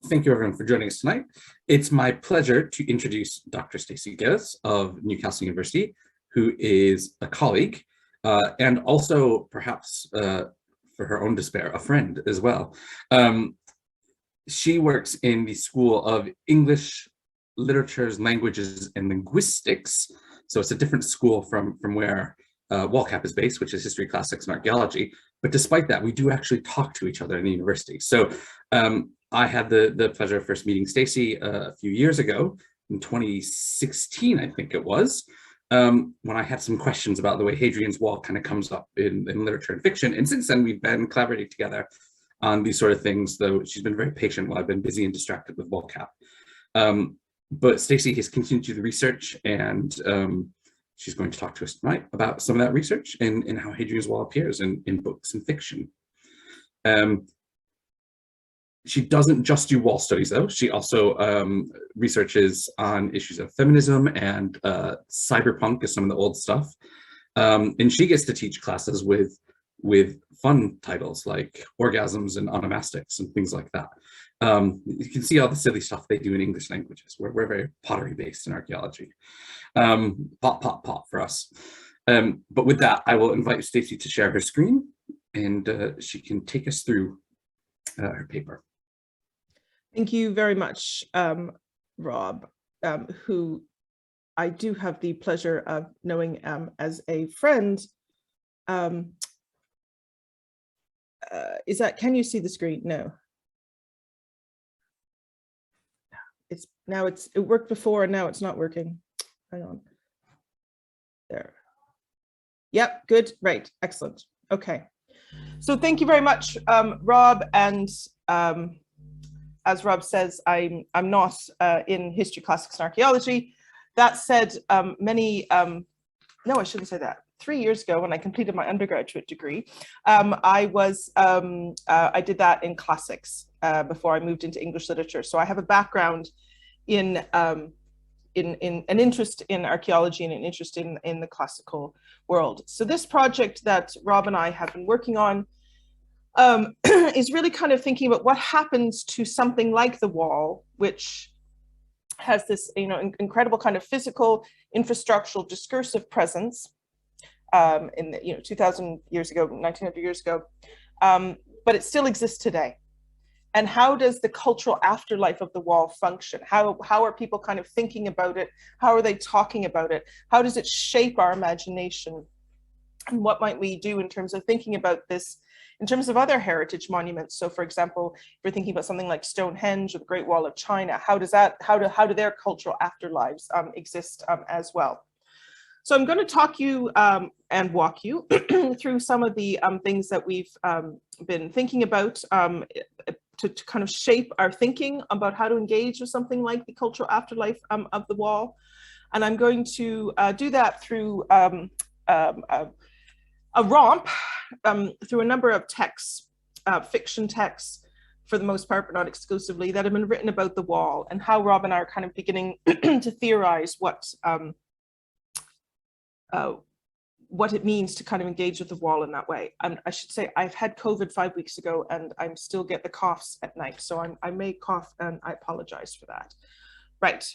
Thank you everyone for joining us tonight. It's my pleasure to introduce Dr. Stacy Gillis of Newcastle University, who is a colleague and also perhaps for her own despair, a friend as well. She works in the School of English, Literatures, Languages, and Linguistics. So it's a different school from where WallCAP is based, which is History, Classics, and Archaeology. But despite that, we do actually talk to each other in the university. So I had the pleasure of first meeting Stacy a few years ago, in 2016, I think it was, when I had some questions about the way Hadrian's Wall kind of comes up in literature and fiction. And since then, we've been collaborating together on these sort of things, though she's been very patient while I've been busy and distracted with WallCAP. But Stacy has continued to do the research, and she's going to talk to us tonight about some of that research and how Hadrian's Wall appears in books and fiction. She doesn't just do wall studies, though. She also researches on issues of feminism and cyberpunk is some of the old stuff. And she gets to teach classes with fun titles like orgasms and onomastics and things like that. You can see all the silly stuff they do in English languages. We're very pottery based in archaeology. Pop for us. But with that, I will invite Stacy to share her screen, and she can take us through her paper. Thank you very much, Rob, who I do have the pleasure of knowing as a friend. Can you see the screen? No. It worked before and now it's not working. Hang on. There. Yep, good, right, excellent. Okay. So thank you very much, Rob, and as Rob says, I'm not in history, classics, and archaeology. That said, no, I shouldn't say that. 3 years ago, when I completed my undergraduate degree, I did that in classics before I moved into English literature. So I have a background in an interest in archaeology and an interest in the classical world. So this project that Rob and I have been working on is really kind of thinking about what happens to something like the wall, which has this, incredible kind of physical, infrastructural, discursive presence in the, 2000 years ago, 1900 years ago, but it still exists today. And how does the cultural afterlife of the wall function? How are people kind of thinking about it? How are they talking about it? How does it shape our imagination? And what might we do in terms of thinking about this in terms of other heritage monuments? So for example, if we're thinking about something like Stonehenge or the Great Wall of China, how do their cultural afterlives exist as well? So I'm going to talk you and walk you through some of the things that we've been thinking about to kind of shape our thinking about how to engage with something like the cultural afterlife of the wall. And I'm going to do that through a romp through a number of texts, fiction texts for the most part, but not exclusively, that have been written about the wall, and how Rob and I are kind of beginning to theorize what it means to kind of engage with the wall in that way. I should say I've had COVID 5 weeks ago and I still get the coughs at night. So I may cough and I apologize for that. Right.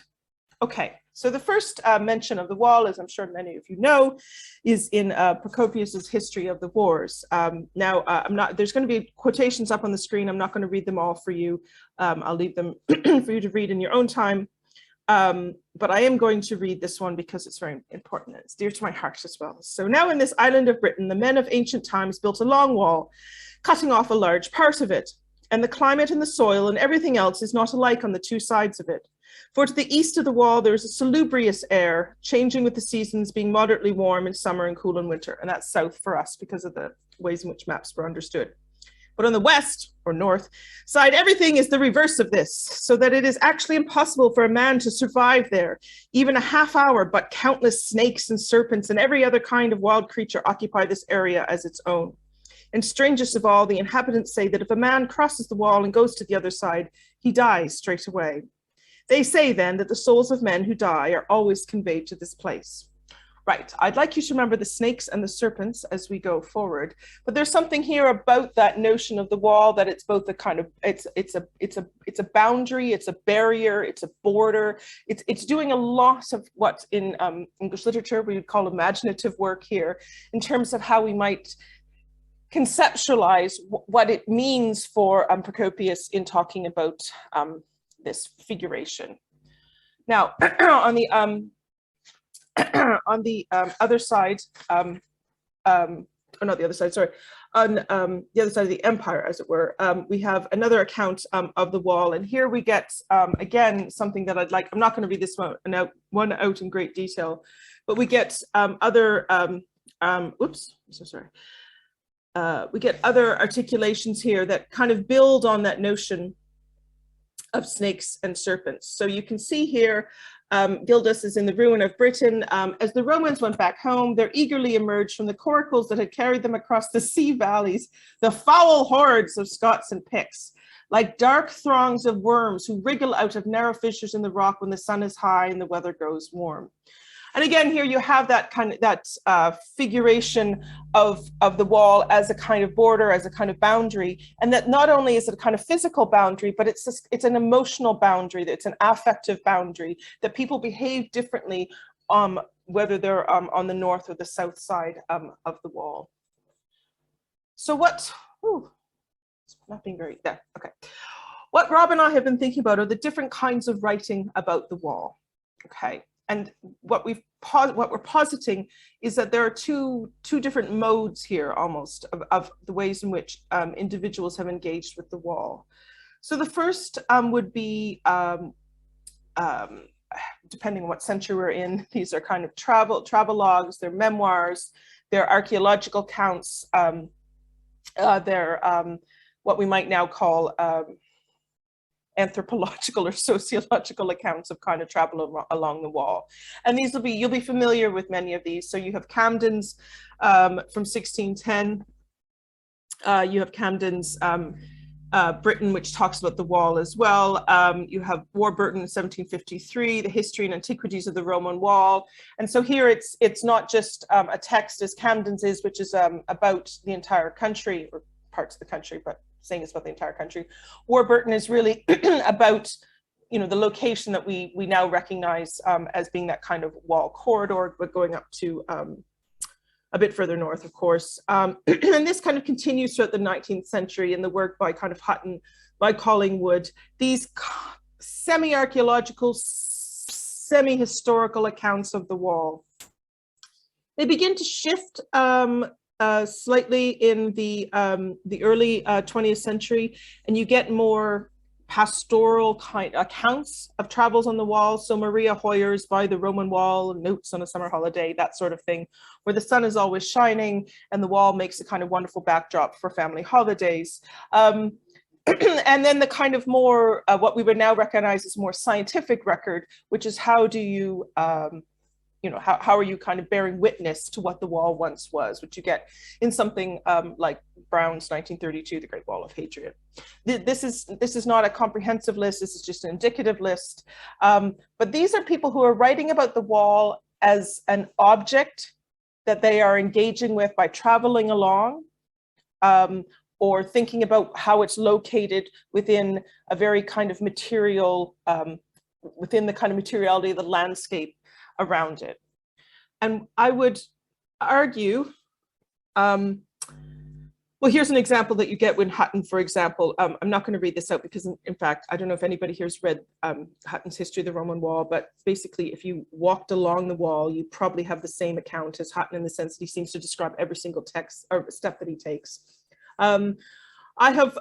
Okay. So the first mention of the wall, as I'm sure many of you know, is in Procopius's History of the Wars. There's going to be quotations up on the screen. I'm not going to read them all for you. I'll leave them for you to read in your own time. But I am going to read this one because it's very important. It's dear to my heart as well. So now in this island of Britain, the men of ancient times built a long wall, cutting off a large part of it. And the climate and the soil and everything else is not alike on the two sides of it. For to the east of the wall, there is a salubrious air, changing with the seasons, being moderately warm in summer and cool in winter. And that's south for us because of the ways in which maps were understood. But on the west or north side, everything is the reverse of this, so that it is actually impossible for a man to survive there, even a half hour, but countless snakes and serpents and every other kind of wild creature occupy this area as its own. And strangest of all, the inhabitants say that if a man crosses the wall and goes to the other side, he dies straight away. They say then that the souls of men who die are always conveyed to this place. Right, I'd like you to remember the snakes and the serpents as we go forward, but there's something here about that notion of the wall, that it's both a kind of, it's a boundary, it's a barrier, it's a border, it's doing a lot of what in English literature we would call imaginative work here, in terms of how we might conceptualize what it means for Procopius in talking about this figuration. Now, on the on the other side, or not the other side, sorry, on the other side of the empire, as it were, we have another account of the wall. And here we get, again, something that I'd like, I'm not going to read this one out in great detail, but we get other, oops, I'm so sorry. We get other articulations here that kind of build on that notion of snakes and serpents. So you can see here, Gildas is in the ruin of Britain. As the Romans went back home, there eagerly emerged from the coracles that had carried them across the sea valleys, the foul hordes of Scots and Picts, like dark throngs of worms who wriggle out of narrow fissures in the rock when the sun is high and the weather grows warm. And again, here you have that kind of that figuration of the wall as a kind of border, as a kind of boundary, and that not only is it a kind of physical boundary, but it's an emotional boundary, that it's an affective boundary, that people behave differently whether they're on the north or the south side of the wall. So what? It's not being very there. Okay. What Rob and I have been thinking about are the different kinds of writing about the wall. Okay. And what we're positing is that there are two different modes here, almost, of the ways in which individuals have engaged with the wall. So the first would be, depending on what century we're in, these are kind of travelogues, they're memoirs, they're archaeological accounts, they're what we might now call anthropological or sociological accounts of kind of travel along the wall. And these will be, you'll be familiar with many of these. So you have Camden's from 1610. You have Camden's Britain, which talks about the wall as well. You have Warburton, 1753, the history and antiquities of the Roman wall. And so here it's not just a text as Camden's is, which is about the entire country or parts of the country, but saying it's about the entire country. Warburton is really about, you know, the location that we now recognize as being that kind of wall corridor, but going up to a bit further north, of course. And this kind of continues throughout the 19th century in the work by kind of Hutton, by Collingwood. These semi-archaeological, semi-historical accounts of the wall. They begin to shift slightly in the early 20th century, and you get more pastoral kind accounts of travels on the wall. So Maria Hoyer's By the Roman Wall, Notes on a Summer Holiday, that sort of thing, where the sun is always shining and the wall makes a kind of wonderful backdrop for family holidays. And then the kind of more, what we would now recognize as more scientific record, which is how do you, you know, how are you kind of bearing witness to what the wall once was, which you get in something like Brown's 1932, The Great Wall of Hadrian. This is not a comprehensive list, this is just an indicative list. But these are people who are writing about the wall as an object that they are engaging with by traveling along, or thinking about how it's located within a very kind of material, within the kind of materiality of the landscape around it. And I would argue, well, here's an example that you get when Hutton, for example, I'm not going to read this out because in fact, I don't know if anybody here has read Hutton's History of the Roman Wall, but basically if you walked along the wall, you probably have the same account as Hutton in the sense that he seems to describe every single text or step that he takes. I have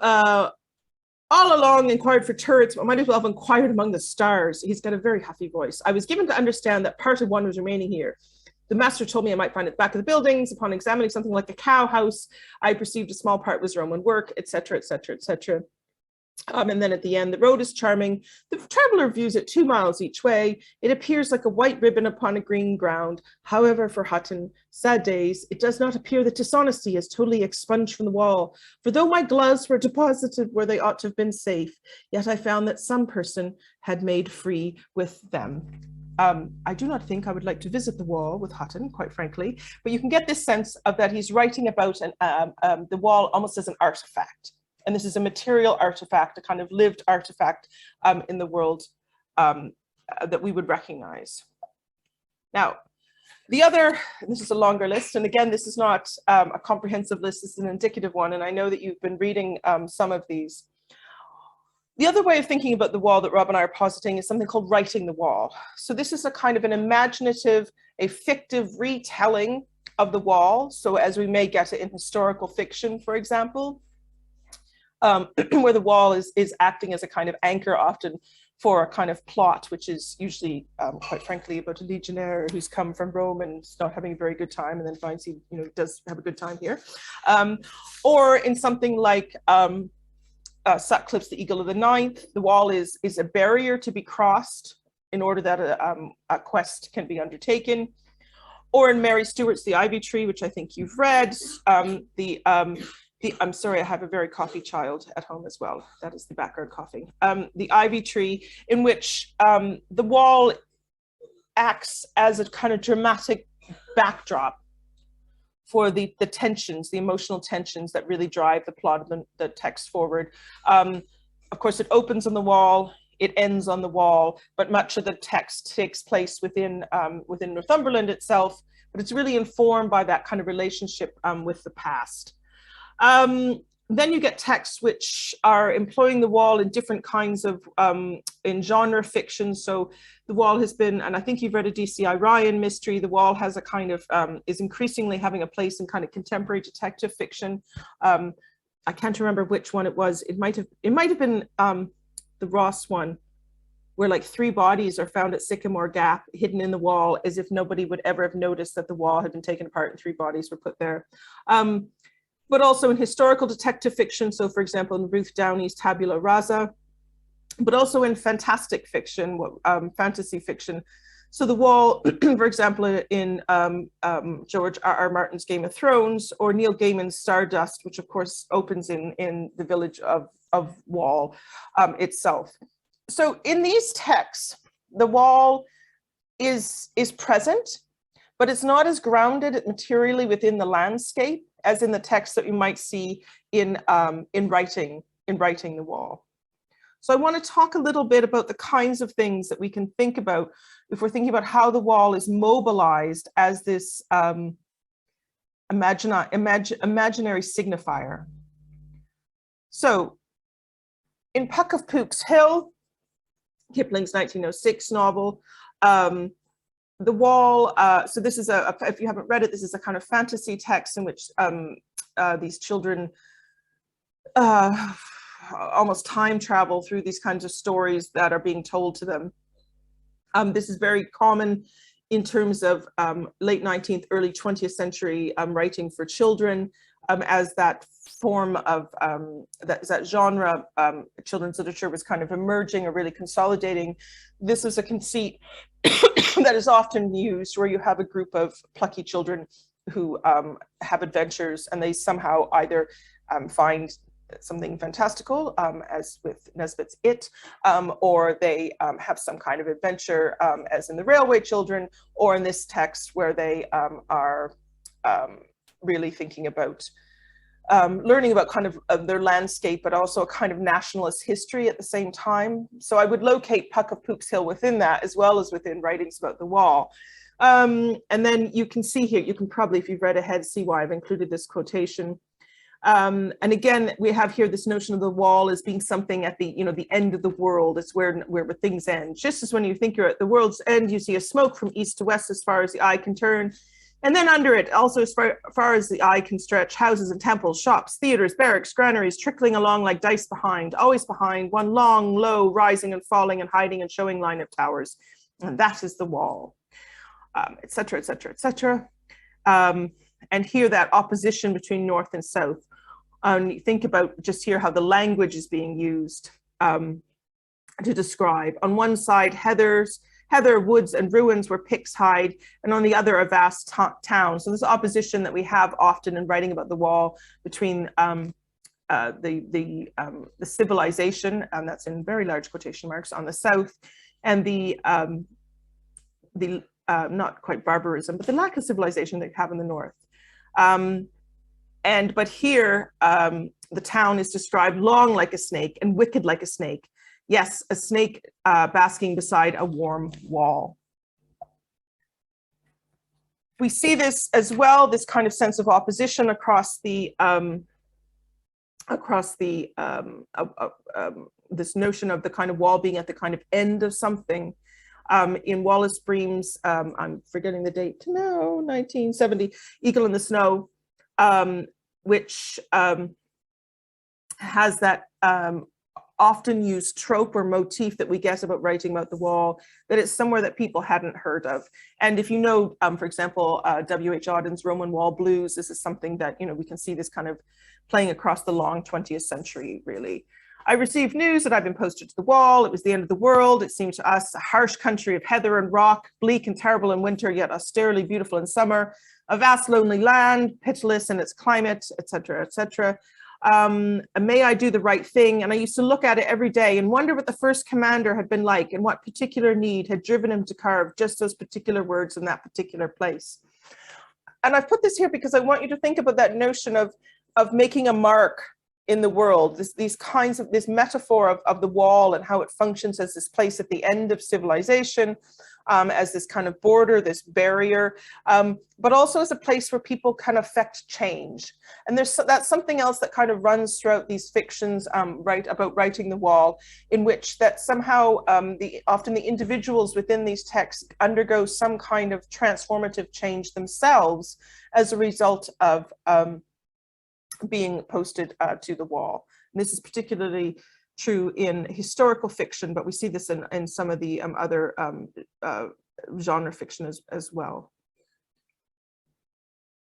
all along inquired for turrets, but might as well have inquired among the stars. He's got a very huffy voice. I was given to understand that part of one was remaining here. The master told me I might find it back of the buildings. Upon examining something like a cow house, I perceived a small part was Roman work, etc., etc., etc. And then at the end, the road is charming. The traveler views it 2 miles each way. It appears like a white ribbon upon a green ground. However, for Hutton, sad days, it does not appear that dishonesty is totally expunged from the wall. For though my gloves were deposited where they ought to have been safe, yet I found that some person had made free with them. I do not think I would like to visit the wall with Hutton, quite frankly, but you can get this sense of that he's writing about the wall almost as an artifact. And this is a material artifact, a kind of lived artifact in the world that we would recognize. Now, the other, this is a longer list, and again, this is not a comprehensive list, this is an indicative one, and I know that you've been reading some of these. The other way of thinking about the wall that Rob and I are positing is something called writing the wall. So this is a kind of an imaginative, a fictive retelling of the wall. So as we may get it in historical fiction, for example, where the wall is acting as a kind of anchor often for a kind of plot, which is usually, quite frankly, about a legionnaire who's come from Rome and is not having a very good time and then finds he does have a good time here. Or in something like Sutcliffe's The Eagle of the Ninth, the wall is a barrier to be crossed in order that a quest can be undertaken. Or in Mary Stewart's The Ivy Tree, which I think you've read, I'm sorry, I have a very coughy child at home as well. That is the background coughing. The Ivy Tree, in which the wall acts as a kind of dramatic backdrop for the tensions, the emotional tensions that really drive the plot of the text forward. Of course, it opens on the wall, it ends on the wall, but much of the text takes place within Northumberland itself, but it's really informed by that kind of relationship with the past. Then you get texts which are employing the wall in different kinds of, in genre fiction. So the wall has been, and I think you've read a DCI Ryan mystery, the wall has a kind of, is increasingly having a place in kind of contemporary detective fiction. I can't remember which one it was. It might have been the Ross one, where like 3 bodies are found at Sycamore Gap, hidden in the wall, as if nobody would ever have noticed that the wall had been taken apart and 3 bodies were put there. But also in historical detective fiction. So for example, in Ruth Downey's Tabula Rasa, but also in fantastic fiction, fantasy fiction. So the wall, for example, in George R.R. Martin's Game of Thrones, or Neil Gaiman's Stardust, which of course opens in the village of Wall itself. So in these texts, the wall is present, but it's not as grounded materially within the landscape as in the text that you might see in writing the wall. So I want to talk a little bit about the kinds of things that we can think about if we're thinking about how the wall is mobilized as this imaginary signifier. So in Puck of Pook's Hill, Kipling's 1906 novel, the wall, so this is if you haven't read it, this is a kind of fantasy text in which these children almost time travel through these kinds of stories that are being told to them. This is very common in terms of late 19th, early 20th century writing for children, as that form of, that genre, children's literature was kind of emerging or really consolidating. This is a conceit that is often used where you have a group of plucky children who have adventures, and they somehow either find something fantastical, as with Nesbitt's It, or they have some kind of adventure, as in the Railway Children, or in this text where they are really thinking about learning about kind of their landscape, but also a kind of nationalist history at the same time. So I would locate Puck of Pook's Hill within that, as well as within writings about the wall. And then you can see here, you can probably, if you've read ahead, see why I've included this quotation. And again, we have here this notion of the wall as being something at the, the end of the world. It's where things end. Just as when you think you're at the world's end, you see a smoke from east to west as far as the eye can turn. And then under it, also as far as the eye can stretch, houses and temples, shops, theaters, barracks, granaries, trickling along like dice behind, always behind, one long, low, rising and falling and hiding and showing line of towers. And that is the wall, et cetera, et cetera, et cetera. And here that opposition between north and south. You think about just here how the language is being used to describe. On one side, heather, woods, and ruins where pigs hide, and on the other, a vast town. So this opposition that we have often in writing about the wall between the civilization, and that's in very large quotation marks, on the south, and the the not quite barbarism, but the lack of civilization they have in the north. But here, the town is described long like a snake and wicked like a snake. Yes, a snake basking beside a warm wall. We see this as well, this kind of sense of opposition across the this notion of the kind of wall being at the kind of end of something. In Wallace Bream's, I'm forgetting the date, no, 1970, Eagle in the Snow, which has that often used trope or motif that we get about writing about the wall, that it's somewhere that people hadn't heard of. And if you know, for example, W.H. Auden's Roman Wall Blues, this is something that, you know, we can see this kind of playing across the long 20th century, really. I received news that I'd been posted to the wall. It was the end of the world. It seemed to us a harsh country of heather and rock, bleak and terrible in winter, yet austerely beautiful in summer, a vast lonely land, pitiless in its climate, etc., etc. May I do the right thing? And I used to look at it every day and wonder what the first commander had been like and what particular need had driven him to carve just those particular words in that particular place. And I've put this here because I want you to think about that notion of making a mark in the world, this metaphor of the wall and how it functions as this place at the end of civilization, as this kind of border, this barrier, but also as a place where people can affect change. And that's something else that kind of runs throughout these fictions, about writing the wall, in which that somehow often the individuals within these texts undergo some kind of transformative change themselves as a result of being posted to the wall. And this is particularly true in historical fiction, but we see this in some of the other genre fiction as well.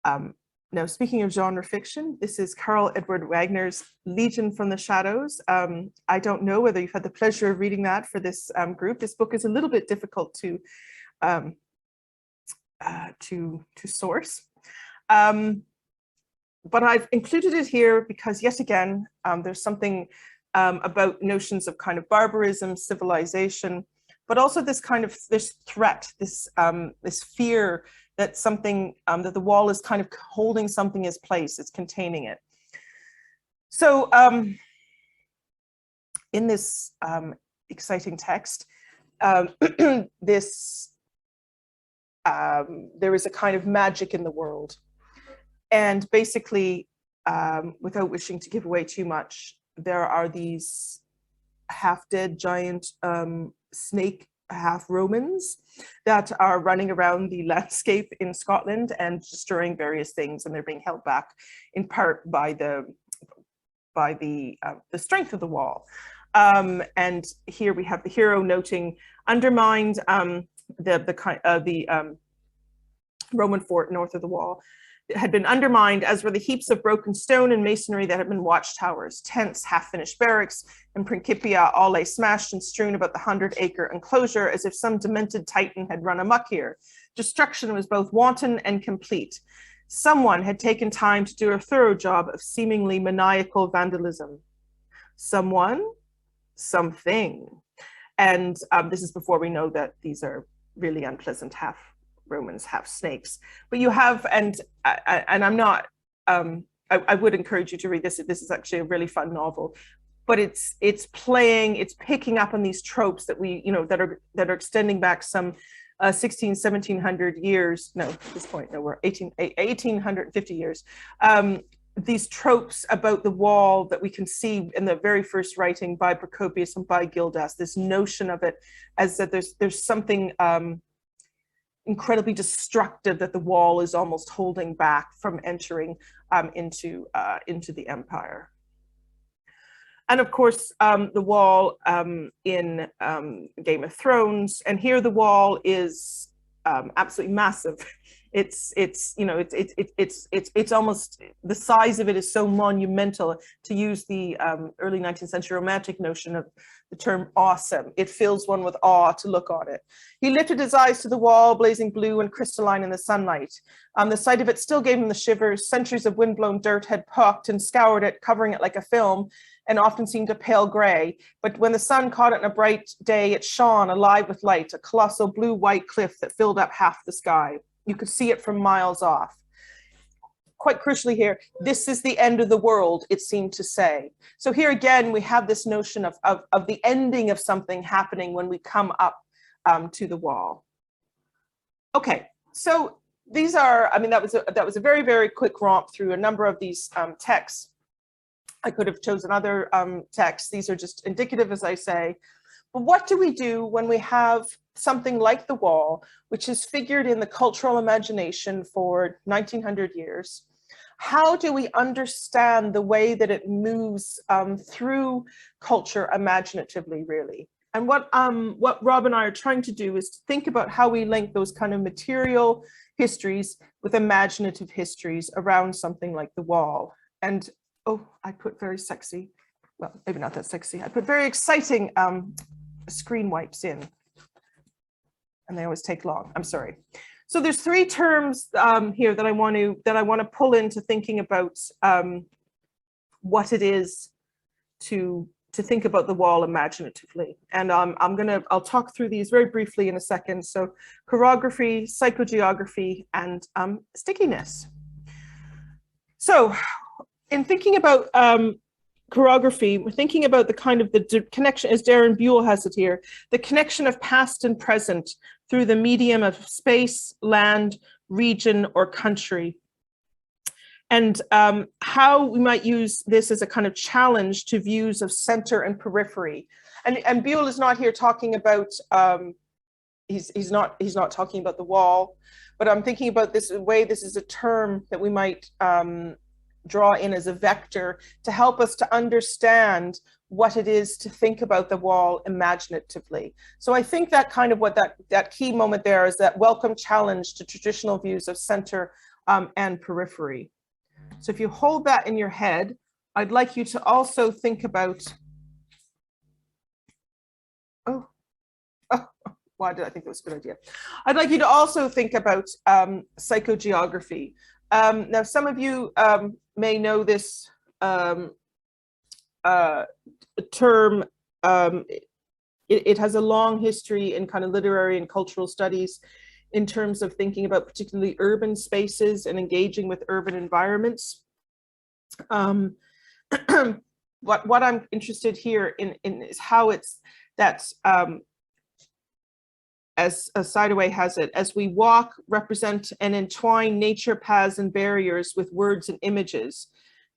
Now, speaking of genre fiction, this is Karl Edward Wagner's Legion from the Shadows. I don't know whether you've had the pleasure of reading that for this group. This book is a little bit difficult to source. But I've included it here because, yet again, there's something about notions of kind of barbarism, civilization, but also this kind of this threat, this fear that something that the wall is kind of holding something in place, it's containing it. So in this exciting text, there is a kind of magic in the world. And basically, without wishing to give away too much, there are these half-dead giant snake half-Romans that are running around the landscape in Scotland and destroying various things, and they're being held back in part by the strength of the wall. And here we have the hero noting, undermined the Roman fort north of the wall had been undermined, as were the heaps of broken stone and masonry that had been watchtowers, tents, half-finished barracks, and Principia all lay smashed and strewn about the 100-acre enclosure as if some demented titan had run amok here. Destruction was both wanton and complete. Someone had taken time to do a thorough job of seemingly maniacal vandalism. Someone, something. And this is before we know that these are really unpleasant half-Romans, half-snakes. But you have, and I'm not, I would encourage you to read this. This is actually a really fun novel. But it's picking up on these tropes that we, that are extending back some 1700 years. No, at this point, no, we're 1850 years. These tropes about the wall that we can see in the very first writing by Procopius and by Gildas, this notion of it as that there's something incredibly destructive that the wall is almost holding back from entering into the empire. And of course, the wall in Game of Thrones, and here the wall is absolutely massive. It's almost, the size of it is so monumental, to use the early 19th century romantic notion of the term awesome. It fills one with awe to look on it. He lifted his eyes to the wall, blazing blue and crystalline in the sunlight. The sight of it still gave him the shivers. Centuries of windblown dirt had pocked and scoured it, covering it like a film. and often seemed a pale gray. But when the sun caught it on a bright day, it shone alive with light, a colossal blue-white cliff that filled up half the sky. You could see it from miles off. Quite crucially here, this is the end of the world, it seemed to say. So here again, we have this notion of the ending of something happening when we come up to the wall. Okay, so these are, I mean, that was a very, very quick romp through a number of these texts. I could have chosen other texts. These are just indicative, as I say. But what do we do when we have something like the wall, which is figured in the cultural imagination for 1900 years? How do we understand the way that it moves through culture imaginatively, really? And what Rob and I are trying to do is to think about how we link those kind of material histories with imaginative histories around something like the wall. And oh, I put very sexy, well, maybe not that sexy. I put very exciting screen wipes in, and they always take long. I'm sorry. So there's three terms here that I want to pull into thinking about what it is to think about the wall imaginatively. And I'll talk through these very briefly in a second. So choreography, psychogeography, and stickiness. So in thinking about choreography, we're thinking about the kind of the connection, as Darren Buell has it here, the connection of past and present through the medium of space, land, region, or country. And how we might use this as a kind of challenge to views of center and periphery. And Buell is not here talking about, he's not talking about the wall, but I'm thinking about this way, this is a term that we might draw in as a vector to help us to understand what it is to think about the wall imaginatively. So I think that kind of what that key moment there is that welcome challenge to traditional views of center and periphery. So if you hold that in your head, I'd like you to also think about, why did I think that was a good idea? I'd like you to also think about psychogeography. Now, some of you may know this term. It has a long history in kind of literary and cultural studies in terms of thinking about particularly urban spaces and engaging with urban environments. What I'm interested here in is how that's as Sidaway has it, as we walk, represent and entwine nature paths and barriers with words and images.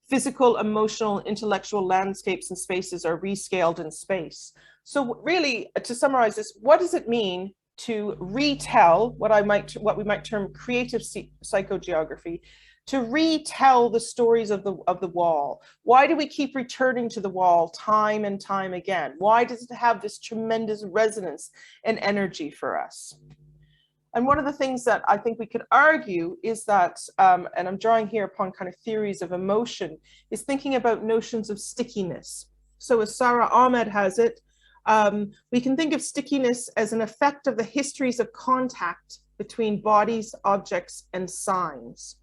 Physical, emotional, intellectual landscapes and spaces are rescaled in space. So really, to summarize this, what does it mean to retell what we might term creative psychogeography, to retell the stories of the wall? Why do we keep returning to the wall time and time again? Why does it have this tremendous resonance and energy for us? And one of the things that I think we could argue is that, and I'm drawing here upon kind of theories of emotion, is thinking about notions of stickiness. So as Sarah Ahmed has it, we can think of stickiness as an effect of the histories of contact between bodies, objects, and signs.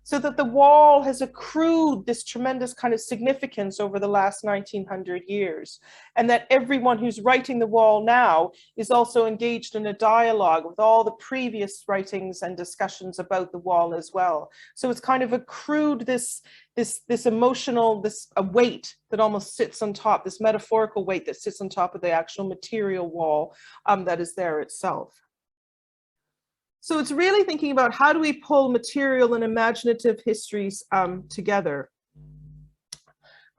So that the wall has accrued this tremendous kind of significance over the last 1900 years, and that everyone who's writing the wall now is also engaged in a dialogue with all the previous writings and discussions about the wall as well. So it's kind of accrued this emotional, a weight that almost sits on top, this metaphorical weight that sits on top of the actual material wall that is there itself. So it's really thinking about how do we pull material and imaginative histories together.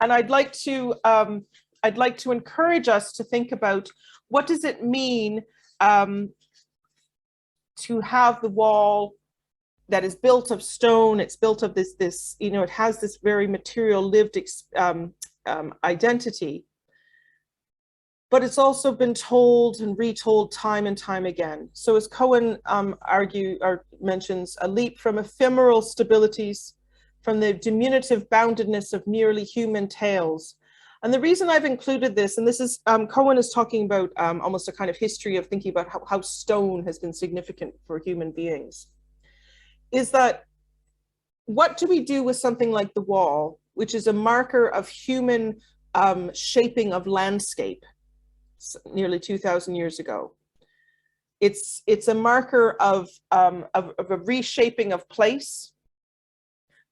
And I'd like to encourage us to think about what does it mean to have the wall that is built of stone. It's built of this it has this very material lived identity. But it's also been told and retold time and time again. So as Cohen mentions, a leap from ephemeral stabilities, from the diminutive boundedness of merely human tales. And the reason I've included this, and this is, Cohen is talking about almost a kind of history of thinking about how stone has been significant for human beings, is that what do we do with something like the wall, which is a marker of human shaping of landscape nearly 2,000 years ago. It's a marker of a reshaping of place,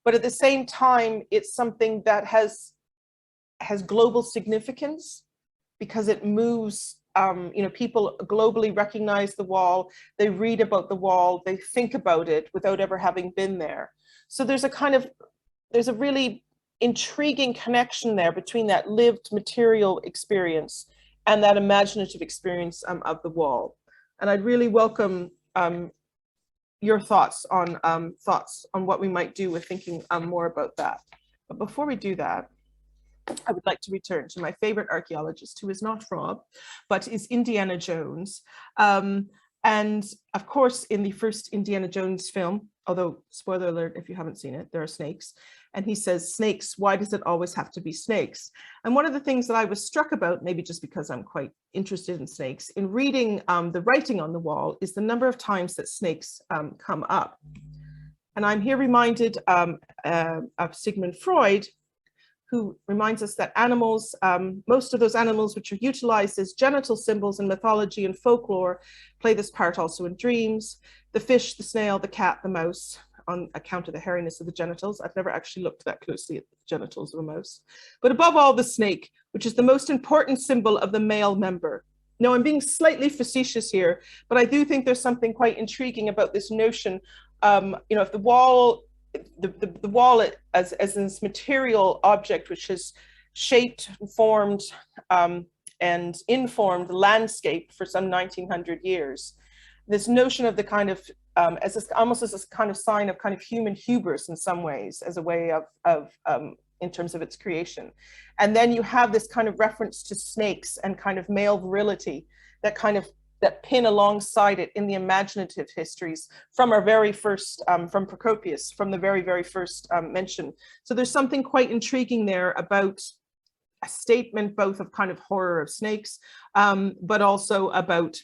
but at the same time, it's something that has global significance because it moves. You know, people globally recognize the wall, they read about the wall, they think about it without ever having been there. So there's a really intriguing connection there between that lived material experience and that imaginative experience of the wall. And I'd really welcome your thoughts on what we might do with thinking more about that. But before we do that, I would like to return to my favorite archaeologist, who is not Rob, but is Indiana Jones. And of course, in the first Indiana Jones film, although spoiler alert, if you haven't seen it, there are snakes. And he says, snakes, why does it always have to be snakes? And one of the things that I was struck about, maybe just because I'm quite interested in snakes, in reading the writing on the wall, is the number of times that snakes come up. And I'm here reminded of Sigmund Freud, who reminds us that animals, most of those animals which are utilized as genital symbols in mythology and folklore, play this part also in dreams. The fish, the snail, the cat, the mouse, on account of the hairiness of the genitals. I've never actually looked that closely at the genitals of a mouse. But above all, the snake, which is the most important symbol of the male member. Now, I'm being slightly facetious here, but I do think there's something quite intriguing about this notion. You know, if the wall, the wall as this material object which has shaped, formed, and informed the landscape for some 1900 years, this notion of the kind of almost as a kind of sign of kind of human hubris in some ways, as a way of in terms of its creation. And then you have this kind of reference to snakes and kind of male virility that pin alongside it in the imaginative histories from our very first, from Procopius, from the very, very first mention. So there's something quite intriguing there about a statement both of kind of horror of snakes, but also about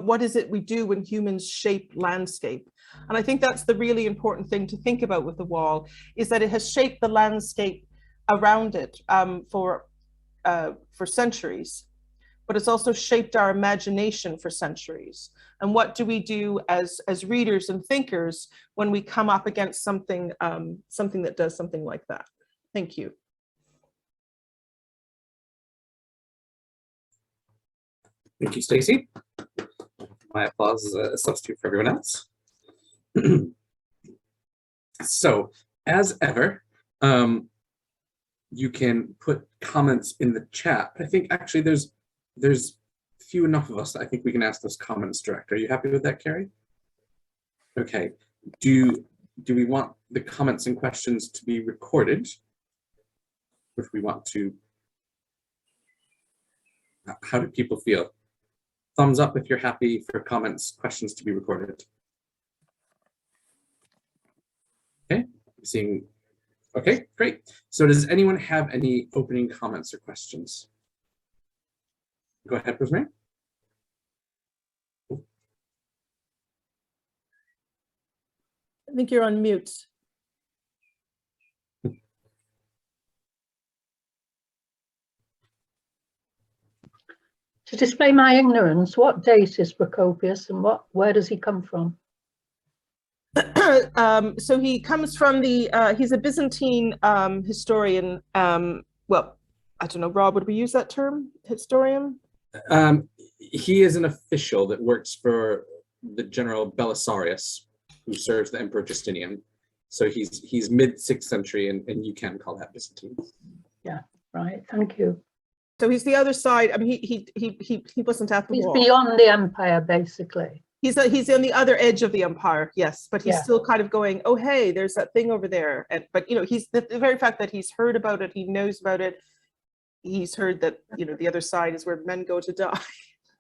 what is it we do when humans shape landscape. And I think that's the really important thing to think about with the wall, is that it has shaped the landscape around it for centuries. But it's also shaped our imagination for centuries. And what do we do as readers and thinkers when we come up against something that does something like that? Thank you. Thank you, Stacy. My applause is a substitute for everyone else. So, as ever, you can put comments in the chat. I think actually there's few enough of us that I think we can ask those comments direct. Are you happy with that, Carrie? Okay. Do we want the comments and questions to be recorded? Or do we want to? How do people feel? Thumbs up if you're happy for comments, questions to be recorded. Okay, seeing. Okay, great. So does anyone have any opening comments or questions? Go ahead, Rosemary. I think you're on mute. To display my ignorance, what date is Procopius and where does he come from? So he comes from the, he's a Byzantine historian. Well, I don't know, Rob, would we use that term, historian? He is an official that works for the general Belisarius, who serves the Emperor Justinian. So he's mid 6th century, and you can call that Byzantine. Yeah, right. Thank you. So he's the other side. I mean, he wasn't at the wall. He's beyond the empire, basically. He's on the other edge of the empire, yes, but he's still kind of going, oh, hey, there's that thing over there. But, you know, he's the very fact that he's heard about it, he knows about it. He's heard that, you know, the other side is where men go to die.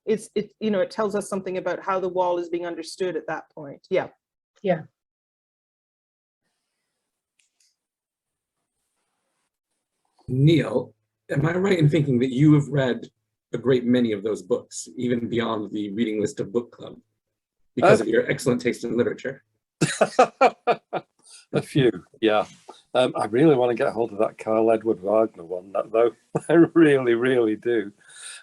You know, it tells us something about how the wall is being understood at that point. Yeah. Yeah. Neil, am I right in thinking that you have read a great many of those books, even beyond the reading list of book club, because of your excellent taste in literature? A few, yeah. I really want to get hold of that Carl Edward Wagner one, though. I really, really do.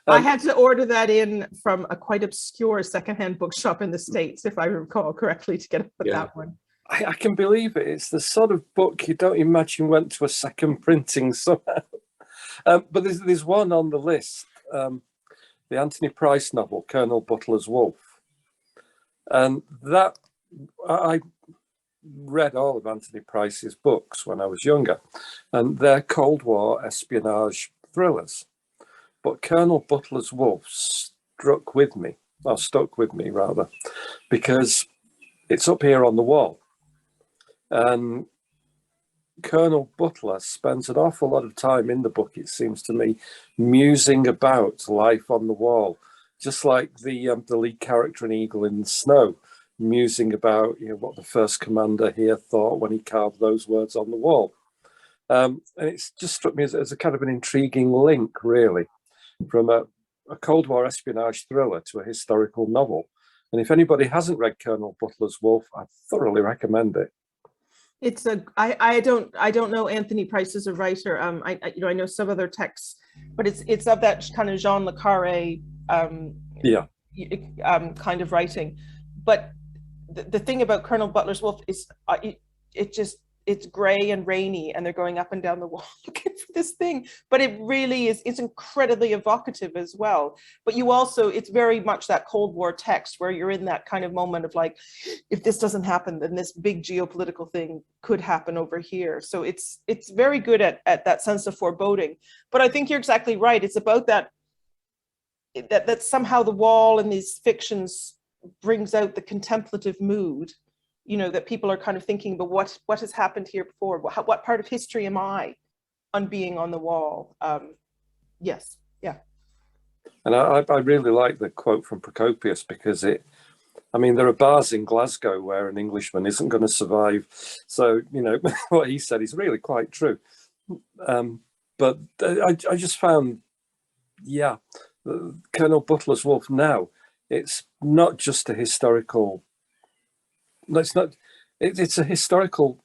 I had to order that in from a quite obscure secondhand bookshop in the States, if I recall correctly, to get that one. I can believe it. It's the sort of book you don't imagine went to a second printing somehow. But there's one on the list, the Anthony Price novel, Colonel Butler's Wolf. And that, I read all of Anthony Price's books when I was younger, and they're Cold War espionage thrillers. But Colonel Butler's Wolf stuck with me, rather, because it's up here on the wall. And Colonel Butler spends an awful lot of time in the book, it seems to me, musing about life on the wall, just like the lead character in Eagle in the Snow, musing about what the first commander here thought when he carved those words on the wall. And it's just struck me as a kind of an intriguing link, really, from a Cold War espionage thriller to a historical novel. And if anybody hasn't read Colonel Butler's Wolf, I thoroughly recommend it. It's I don't know Anthony Price as a writer. I know some other texts, but it's of that kind of Jean le Carré kind of writing. But the thing about Colonel Butler's Wolf is it's gray and rainy, and they're going up and down the wall looking for this thing. But it really is, it's incredibly evocative as well. But you also, it's very much that Cold War text where you're in that kind of moment of like, if this doesn't happen, then this big geopolitical thing could happen over here. So it's very good at that sense of foreboding. But I think you're exactly right. It's about that somehow the wall in these fictions brings out the contemplative mood, that people are kind of thinking, but what has happened here before? What part of history am I on being on the wall? Yes, yeah. And I really like the quote from Procopius, because there are bars in Glasgow where an Englishman isn't going to survive. So, what he said is really quite true. But I just found, Colonel Butler's Wolf now, it's not just a historical, it's a historical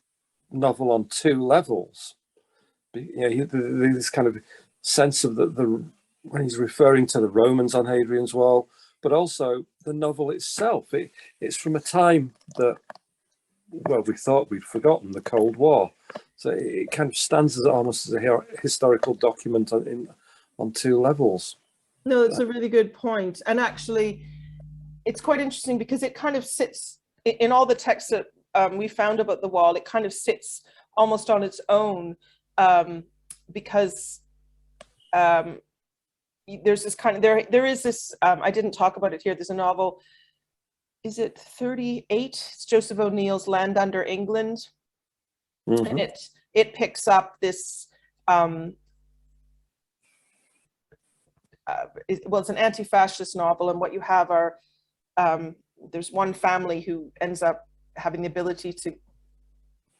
novel on two levels. This kind of sense of the when he's referring to the Romans on Hadrian's Wall, but also the novel itself. It's from a time that, we thought we'd forgotten, the Cold War. So it kind of stands as almost as a historical document on two levels. No, that's a really good point. And actually, it's quite interesting because it kind of sits in all the texts that we found about the wall. It kind of sits almost on its own, because there's this kind of, there is this, I didn't talk about it here, there's a novel, is it 38? It's Joseph O'Neill's Land Under England. Mm-hmm. And it picks up this, it's an anti-fascist novel, and what you have are, there's one family who ends up having the ability to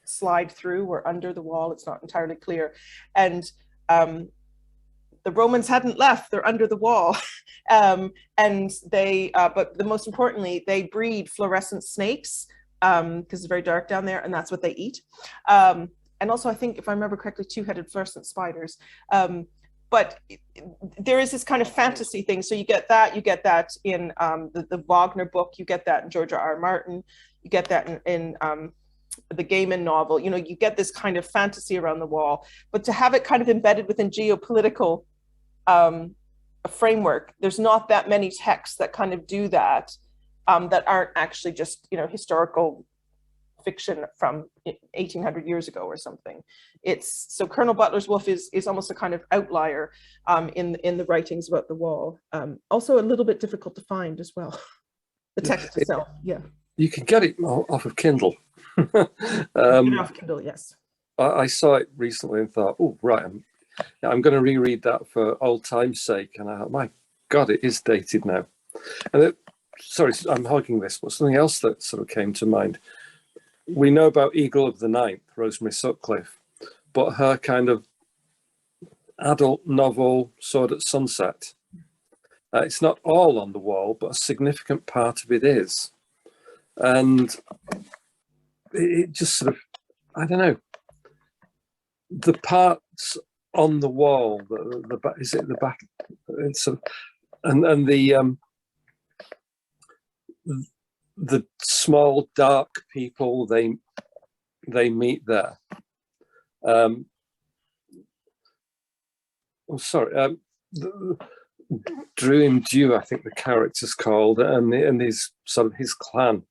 slide through or under the wall. It's not entirely clear. And the Romans hadn't left, they're under the wall. And they, but the most importantly, they breed fluorescent snakes because it's very dark down there, and that's what they eat. And also, I think, if I remember correctly, two-headed fluorescent spiders. But there is this kind of fantasy thing. So you get that in the Wagner book, you get that in George R.R. Martin, you get that in the Gaiman novel. You get this kind of fantasy around the wall, but to have it kind of embedded within geopolitical framework, there's not that many texts that kind of do that, that aren't actually just, historical fiction from 1800 years ago or something. So Colonel Butler's Wolf is almost a kind of outlier in the writings about the wall. Also a little bit difficult to find as well. The text itself, yeah. You can get it off of Kindle. Off Kindle, yes. I saw it recently and thought, oh, right, I'm going to reread that for old time's sake. And I thought, my God, it is dated now. And sorry, I'm hogging this, but something else that sort of came to mind. We know about Eagle of the Ninth, Rosemary Sutcliffe, but her kind of adult novel, Sword at Sunset, it's not all on the wall, but a significant part of it is. And it just sort of I don't know, the parts on the wall, the back, is it the back? It's and the small dark people they meet there. Drew and Dew, I think the character's called, and his sort of his clan.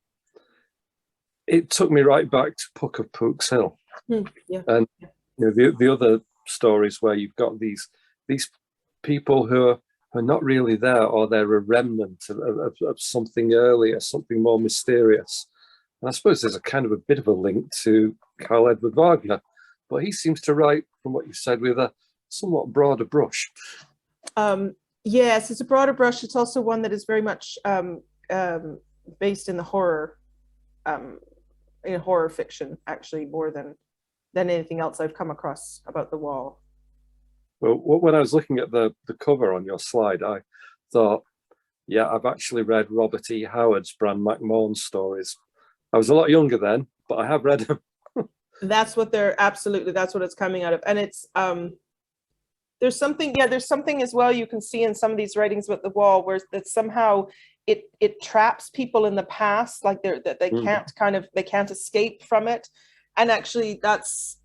It took me right back to Puck of Pook's Hill, Yeah. and you know the other stories where you've got these people who are not really there, or they're a remnant of something earlier, something more mysterious. And I suppose there's a kind of a bit of a link to Karl Edward Wagner, but he seems to write, from what you said, with a somewhat broader brush. Yes, it's a broader brush. It's also one that is very much based in the horror, in horror fiction, actually, more than anything else I've come across about the wall. Well, when I was looking at the cover on your slide, I thought, yeah, I've actually read Robert E. Howard's Bran McMahon stories. I was a lot younger then, but I have read them. That's what they're, absolutely, that's what it's coming out of. And it's, there's something as well you can see in some of these writings about the wall, where that somehow it traps people in the past, like they can't escape from it. And actually that's,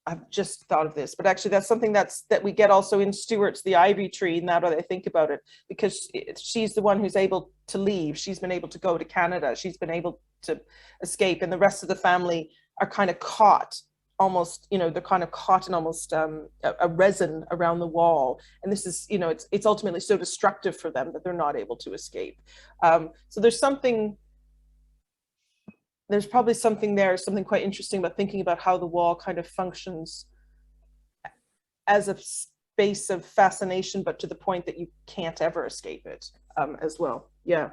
I've just thought of this, but actually that's something that we get also in Stewart's The Ivy Tree, now that I think about it, because she's the one who's able to leave. She's been able to go to Canada. She's been able to escape, and the rest of the family are kind of caught, almost, you know, they're kind of caught in almost a resin around the wall. And this is, you know, it's ultimately so destructive for them that they're not able to escape. So there's probably something there, something quite interesting about thinking about how the wall kind of functions as a space of fascination, but to the point that you can't ever escape it as well. Yeah.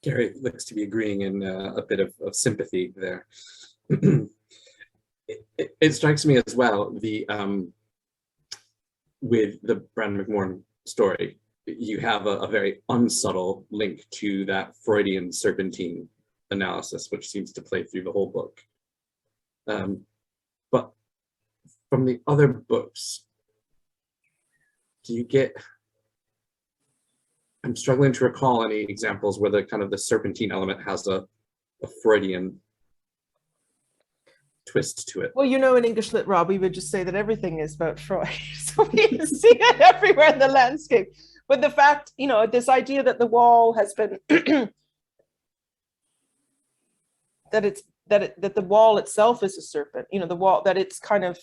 Gary looks to be agreeing in a bit of sympathy there. It strikes me as well, with the Bran McMahon story, you have a very unsubtle link to that Freudian serpentine analysis, which seems to play through the whole book. But from the other books, do you get, I'm struggling to recall any examples where the kind of the serpentine element has a Freudian twist to it. Well, you know, in English Lit, Rob, we would just say that everything is about Freud. So we see it everywhere in the landscape. But the fact, you know, this idea that the wall has been, that the wall itself is a serpent, you know, the wall, that it's kind of,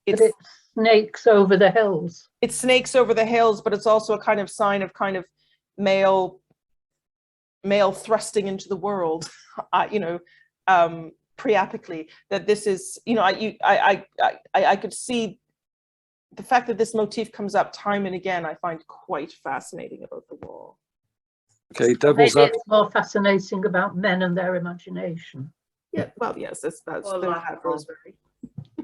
it snakes over the hills. It snakes over the hills, but it's also a kind of sign of kind of male thrusting into the world, you know, priapically, that this is, you know, I could see the fact that this motif comes up time and again, I find quite fascinating about the wall. Okay, devil's Maybe it's more fascinating about men and their imagination. Yeah, well, yes, that's Rosemary.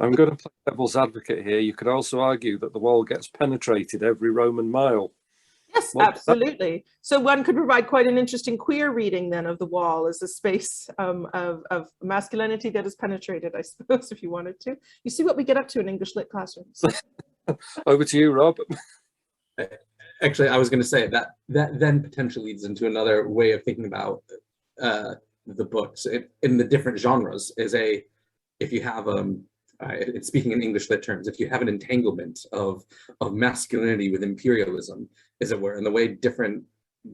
I'm going to play devil's advocate here. You could also argue that the wall gets penetrated every Roman mile. Yes, absolutely. So one could provide quite an interesting queer reading then of the wall as a space of masculinity that is penetrated, I suppose, if you wanted to. You see what we get up to in English Lit classrooms. Over to you, Rob. Actually, I was going to say that then potentially leads into another way of thinking about the books in the different genres. If you have speaking in English Lit terms, if you have an entanglement of masculinity with imperialism, as it were, and the way different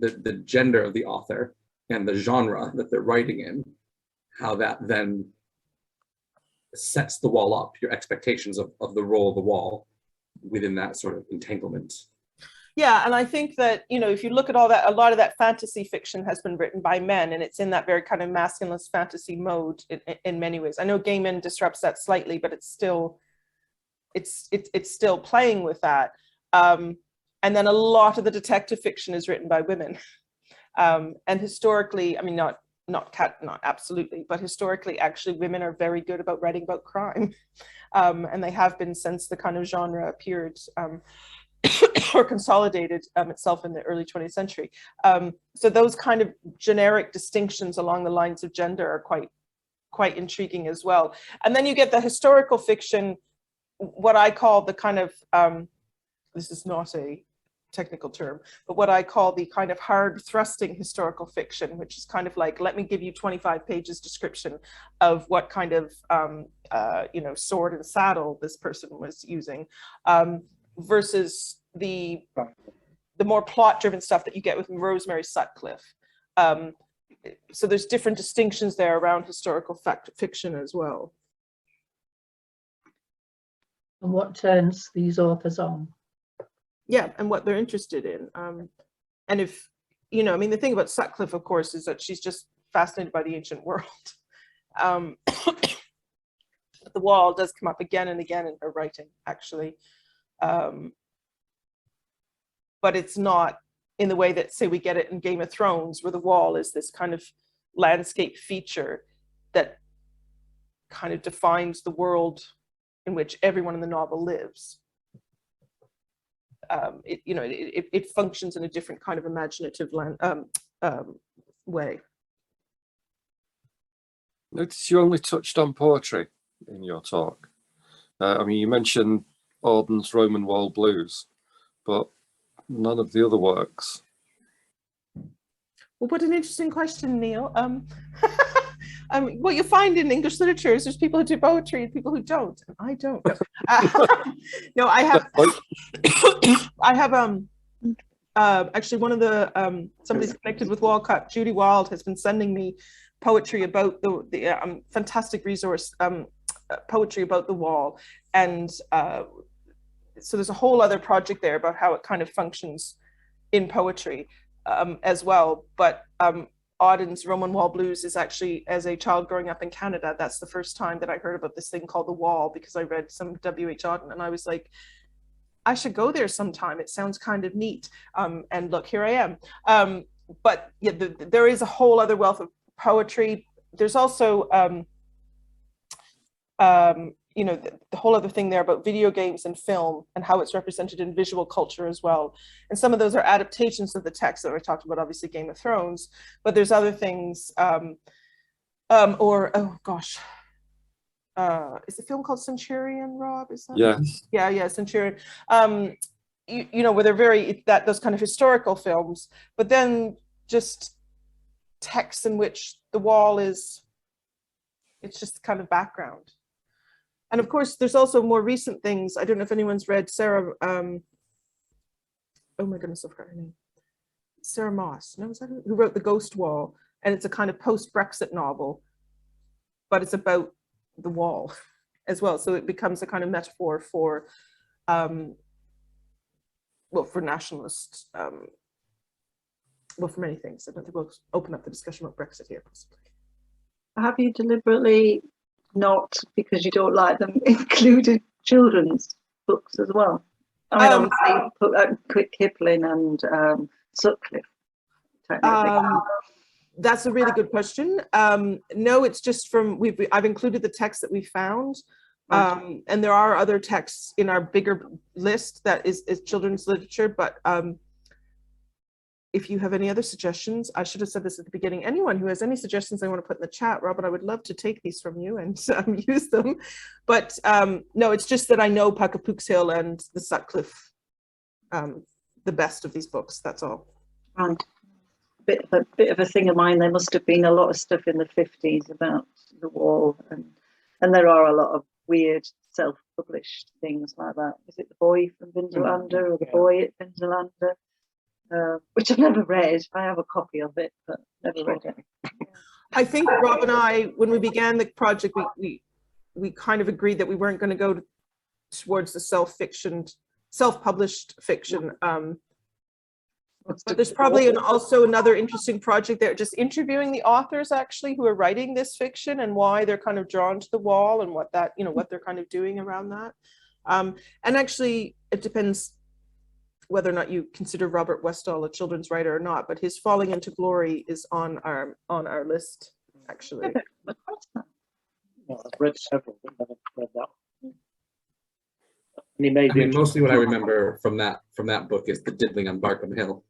the gender of the author and the genre that they're writing in, how that then sets the wall up, your expectations of the role of the wall within that sort of entanglement. Yeah, and I think that, you know, if you look at all that, a lot of that fantasy fiction has been written by men, and it's in that very kind of masculine fantasy mode in many ways. I know Gaiman disrupts that slightly, but it's still playing with that. And then a lot of the detective fiction is written by women, and historically, I mean, not absolutely, but historically, actually, women are very good about writing about crime, and they have been since the kind of genre appeared. or consolidated itself in the early 20th century. So those kind of generic distinctions along the lines of gender are quite intriguing as well. And then you get the historical fiction, what I call the kind of, this is not a technical term, but what I call the kind of hard thrusting historical fiction, which is kind of like, let me give you 25 pages description of what kind of, sword and saddle this person was using, versus the more plot driven stuff that you get with Rosemary Sutcliffe. So there's different distinctions there around historical fiction as well. And what turns these authors on? Yeah, and what they're interested in. And if, the thing about Sutcliffe, of course, is that she's just fascinated by the ancient world. But the wall does come up again and again in her writing, actually. But it's not in the way that, say, we get it in Game of Thrones, where the wall is this kind of landscape feature that kind of defines the world in which everyone in the novel lives. It functions in a different kind of imaginative way. Notice you only touched on poetry in your talk. You mentioned Auden's Roman Wall Blues, but none of the other works. Well, what an interesting question, Neil. What you find in English literature is there's people who do poetry and people who don't, and I don't. No, I have. I have actually one of the somebody's connected with WallCAP. Judy Wild has been sending me poetry about the fantastic resource, poetry about the wall, and so there's a whole other project there about how it kind of functions in poetry as well. But Auden's Roman Wall Blues is actually, as a child growing up in Canada, that's the first time that I heard about this thing called the wall, because I read some W.H. Auden and I was like, I should go there sometime. It sounds kind of neat. And look, here I am. But yeah, there is a whole other wealth of poetry. There's also, the whole other thing there about video games and film and how it's represented in visual culture as well. And some of those are adaptations of the text that we talked about, obviously Game of Thrones, but there's other things, oh gosh, is the film called Centurion, Rob? Is that? Yes. Yeah, Centurion. Where they're very, those kind of historical films, but then just texts in which the wall is, it's just kind of background. And of course, there's also more recent things. I don't know if anyone's read Sarah, oh my goodness, I forgot her name. Sarah Moss, no, is that who wrote The Ghost Wall? And it's a kind of post-Brexit novel, but it's about the wall as well. So it becomes a kind of metaphor for, for nationalists, for many things. I don't think we'll open up the discussion about Brexit here, possibly. Have you deliberately not, because you don't like them, included children's books as well? I mean, obviously, Quick Kipling and Sutcliffe. That's a really good question. No, it's just from, I've included the text that we found. And there are other texts in our bigger list that is children's literature, but if you have any other suggestions, I should have said this at the beginning, anyone who has any suggestions they want to put in the chat, Robert, I would love to take these from you and use them. But no, it's just that I know Puckapook's Hill and the Sutcliffe, the best of these books, that's all. And a bit of a thing of mine, there must have been a lot of stuff in the 50s about the wall, and there are a lot of weird self-published things like that. Is it The Boy from Vinzelander or The Boy at Vinzelander? Which I've never read. I have a copy of it, but never read it. I think Rob and I, when we began the project, we kind of agreed that we weren't going to go towards the self-published fiction. But there's probably also another interesting project there, just interviewing the authors actually who are writing this fiction and why they're kind of drawn to the wall and what that, what they're kind of doing around that. And actually, it depends whether or not you consider Robert Westall a children's writer or not, but his Falling into Glory is on our list, actually. Well, I've read several, but never read that one. And he made I mean, mostly what I remember from that book is the diddling on Barkham Hill.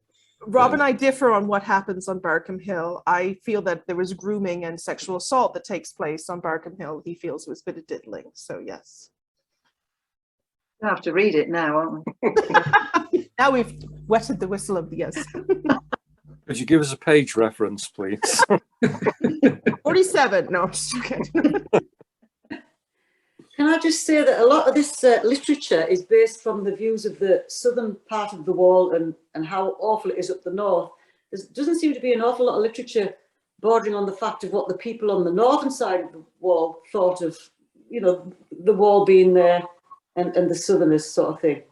Rob and I differ on what happens on Barkham Hill. I feel that there was grooming and sexual assault that takes place on Barkham Hill. He feels it was a bit of diddling. So yes. I have to read it now, aren't we? Now we've wetted the whistle of the yes. Could you give us a page reference, please? 47. No, I'm just joking. Can I just say that a lot of this literature is based from the views of the southern part of the wall and how awful it is up the north. There doesn't seem to be an awful lot of literature bordering on the fact of what the people on the northern side of the wall thought of, you know, the wall being there and the southerners sort of thing.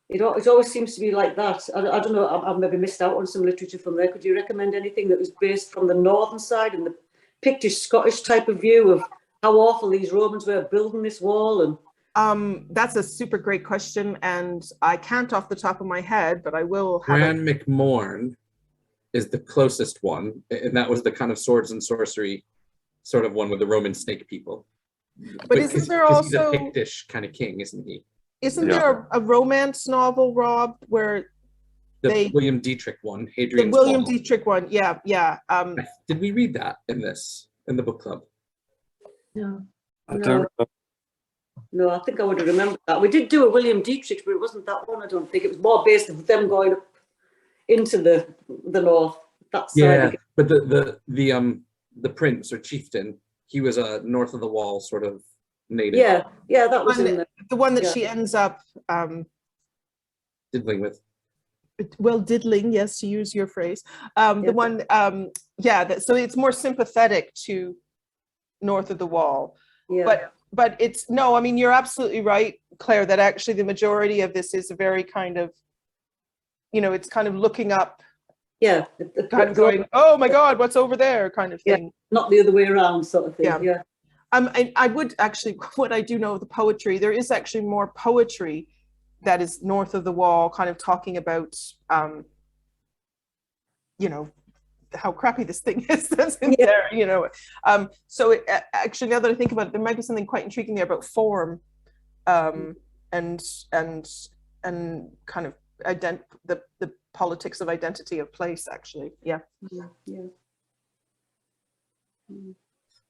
It always seems to be like that. I don't know, I've maybe missed out on some literature from there. Could you recommend anything that was based from the northern side and the Pictish Scottish type of view of how awful these Romans were building this wall? And that's a super great question, and I can't off the top of my head, but I will have Bran McMorn is the closest one, and that was the kind of swords and sorcery sort of one with the Roman snake people. But isn't there 'cause he's a also Pictish kind of king, isn't he? Isn't there a romance novel, Rob, where The William Dietrich one, the Hadrian's William Wall. Dietrich one? Yeah. Did we read that in the book club? no, I don't know. no, I think I would have remembered that. We did do a William Dietrich, but it wasn't that one, I don't think. It was more based on them going up into the north. That side. Yeah, but the prince or chieftain, he was a north of the wall sort of native. Yeah, that was in there. The one that Yeah. she ends up Diddling with. well, diddling, yes, to use your phrase. The one, so it's more sympathetic to north of the wall. Yeah. But it's, no, I mean, you're absolutely right, Claire, that actually the majority of this is a very kind of, you know, it's kind of looking up, Yeah. kind of going, oh my God, what's over there kind of thing. Not the other way around sort of thing. Yeah. I would actually, what I do know of the poetry, there is actually more poetry that is north of the wall, kind of talking about, you know, how crappy this thing is that's in there, you know. So actually, now that I think about it, there might be something quite intriguing there about form, and kind of the politics of identity of place, actually. Yeah.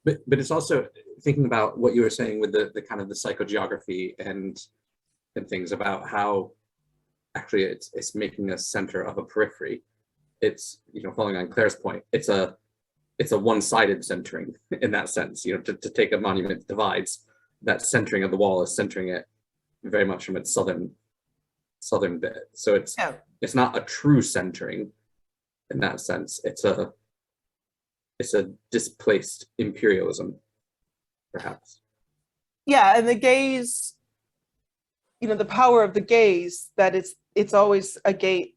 But it's also thinking about what you were saying with the kind of the psychogeography and things about how actually it's making a center of a periphery. It's, you know, following on Claire's point, it's a one-sided centering in that sense, you know, to take a monument that divides, that centering of the wall is centering it very much from its southern bit. So it's not a true centering in that sense. It's a displaced imperialism, perhaps. Yeah, and the gaze, you know, the power of the gaze, that it's always a gaze,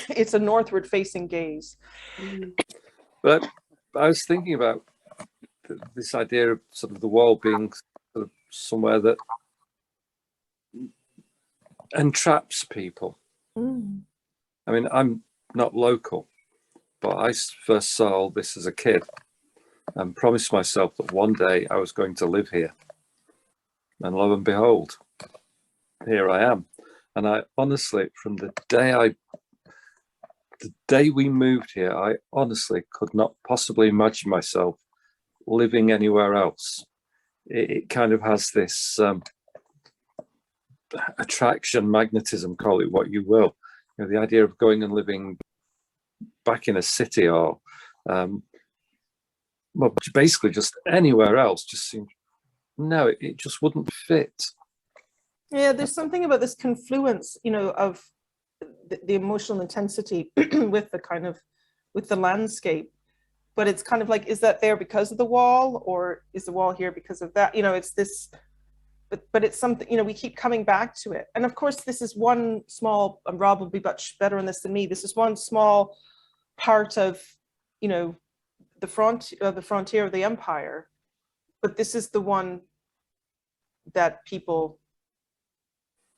it's a northward facing gaze. But I was thinking about this idea of sort of the wall being sort of somewhere that entraps people. I mean, I'm not local, but I first saw all this as a kid and promised myself that one day I was going to live here. And lo and behold, here I am. And I honestly, from the day we moved here, I honestly could not possibly imagine myself living anywhere else. It kind of has this attraction, magnetism, call it what you will. You know, the idea of going and living back in a city or well, basically just anywhere else just seemed, no, it just wouldn't fit. Yeah, there's something about this confluence, you know, of the emotional intensity with the landscape, but it's kind of like, is that there because of the wall, or is the wall here because of that? You know, it's this, but it's something, you know, we keep coming back to it. And of course, this is one small, and Rob will be much better on this than me, this is one small part of, you know, the frontier of the empire, but this is the one that people,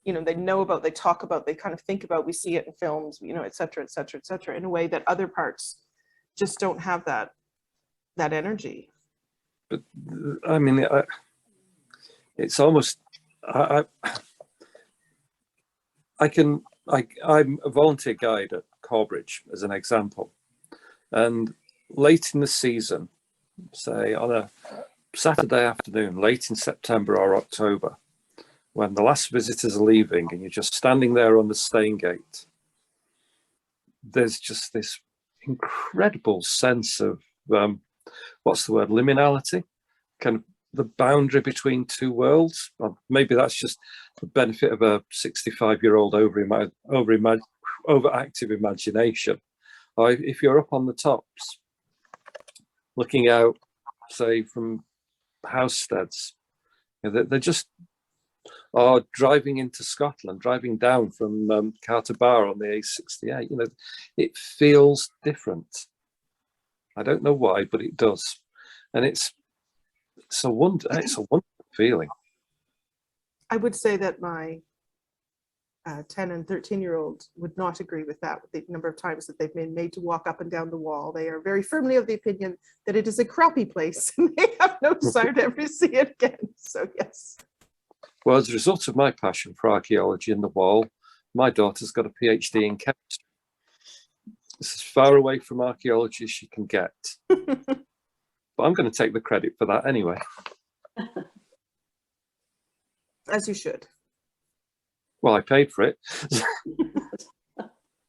you know, they know about, they talk about, they kind of think about, we see it in films, you know, et cetera, et cetera, et cetera, in a way that other parts just don't have that energy. But I mean, it's almost, I'm a volunteer guide at Corbridge as an example, and late in the season, say on a Saturday afternoon, late in September or October, when the last visitors are leaving and you're just standing there on the staying gate, there's just this incredible sense of, what's the word, liminality, kind of the boundary between two worlds. Well, maybe that's just the benefit of a 65-year-old overactive imagination. Or if you're up on the tops, looking out, say, from housesteads, they're just, or driving into Scotland, driving down from Carter Bar on the A68, it feels different. I don't know why, but it does. And it's a wonderful feeling. I would say that my 10 and 13-year-olds would not agree with that, with the number of times that they've been made to walk up and down the wall. They are very firmly of the opinion that it is a crappy place and they have no desire to ever see it again. So yes. Well, as a result of my passion for archaeology and the wall, my daughter's got a PhD in chemistry. It's as far away from archaeology as she can get. But I'm going to take the credit for that anyway. As you should. Well, I paid for it.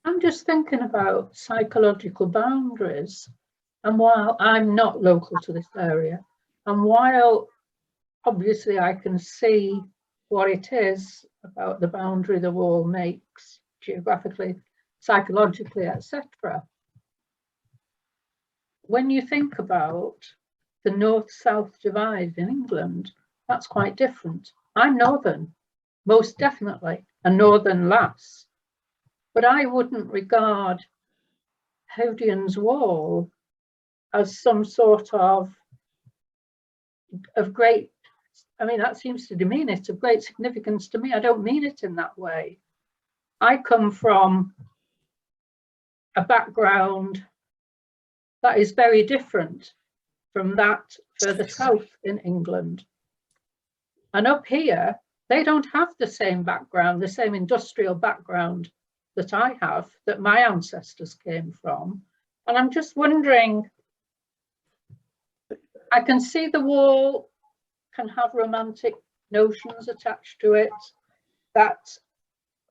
I'm just thinking about psychological boundaries. And while I'm not local to this area, and while obviously I can see what it is about the boundary the wall makes geographically, psychologically, etc. When you think about the north-south divide in England, that's quite different. I'm northern, most definitely, a northern lass, but I wouldn't regard Hadrian's wall as some sort of great, I mean, that seems to demean it, of great significance to me. I don't mean it in that way. I come from a background that is very different from that further south in England. And up here, they don't have the same background, the same industrial background that I have, that my ancestors came from. And I'm just wondering, I can see the wall can have romantic notions attached to it, that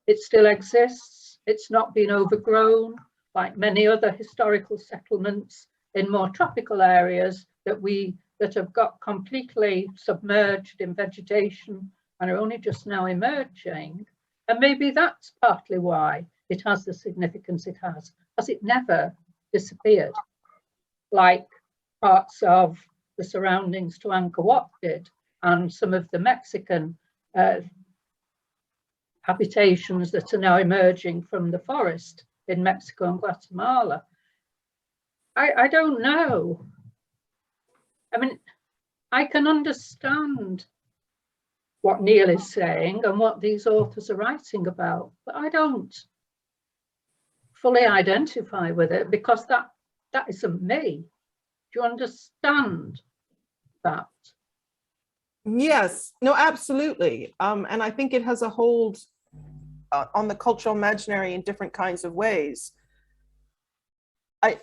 it still exists, it's not been overgrown, like many other historical settlements in more tropical areas that have got completely submerged in vegetation and are only just now emerging. And maybe that's partly why it has the significance it has, because it never disappeared, like parts of the surroundings to Angkor Wat did, and some of the Mexican habitations that are now emerging from the forest in Mexico and Guatemala. I don't know. I mean, I can understand what Neil is saying and what these authors are writing about, but I don't fully identify with it because that isn't me. Do you understand that? Yes, no, absolutely. And I think it has a hold on the cultural imaginary in different kinds of ways. I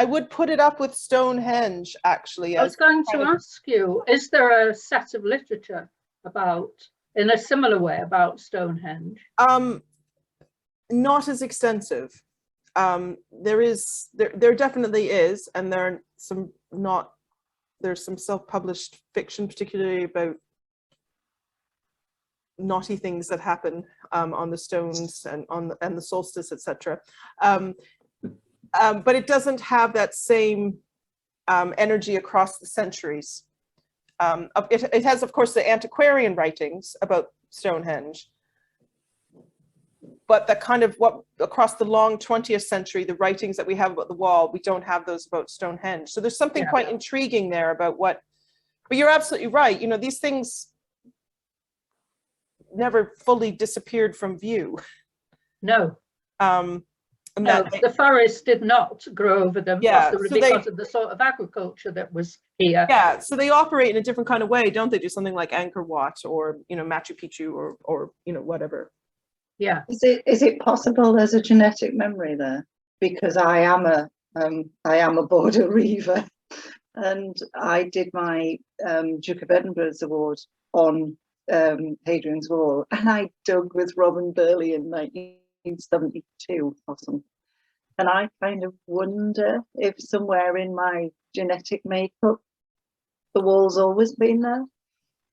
would put it up with Stonehenge, actually. I was going to ask you, is there a set of literature about, in a similar way, about Stonehenge? Not as extensive. There definitely is, and there's some self-published fiction, particularly about naughty things that happen on the stones and the solstice, etc. But it doesn't have that same energy across the centuries. It has, of course, the antiquarian writings about Stonehenge, but the kind of what across the long 20th century, the writings that we have about the wall, we don't have those about Stonehenge. So there's something quite intriguing there about what, but you're absolutely right. You know, these things never fully disappeared from view. No. No, the forest did not grow over them because of the sort of agriculture that was here. Yeah, so they operate in a different kind of way, don't they? Do something like Angkor Wat or, you know, Machu Picchu or you know, whatever. Yeah. Is it possible there's a genetic memory there? Because I am a border reaver, and I did my Duke of Edinburgh's award on Hadrian's Wall, and I dug with Robin Burley in 1972 or something. And I kind of wonder if somewhere in my genetic makeup, the wall's always been there.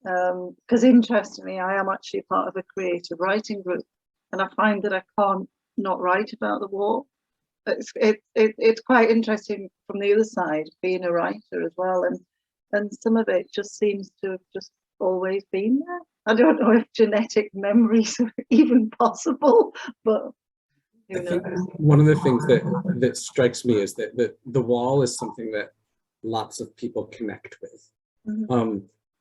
Because interestingly, I am actually part of a creative writing group, and I find that I can't not write about the wall. It's quite interesting from the other side, being a writer as well, and some of it just seems to have just always been there. I don't know if genetic memories are even possible, but I think one of the things that strikes me is that the wall is something that lots of people connect with,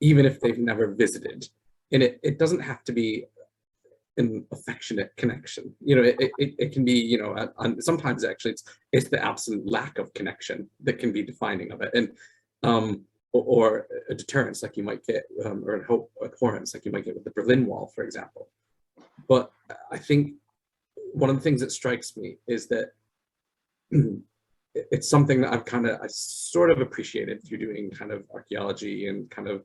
even if they've never visited. And it doesn't have to be an affectionate connection. You know, it can be, you know, sometimes actually it's the absolute lack of connection that can be defining of it. And or a deterrence like you might get, or an abhorrence like you might get with the Berlin Wall, for example. But I think one of the things that strikes me is that it's something that I sort of appreciated through doing kind of archaeology and kind of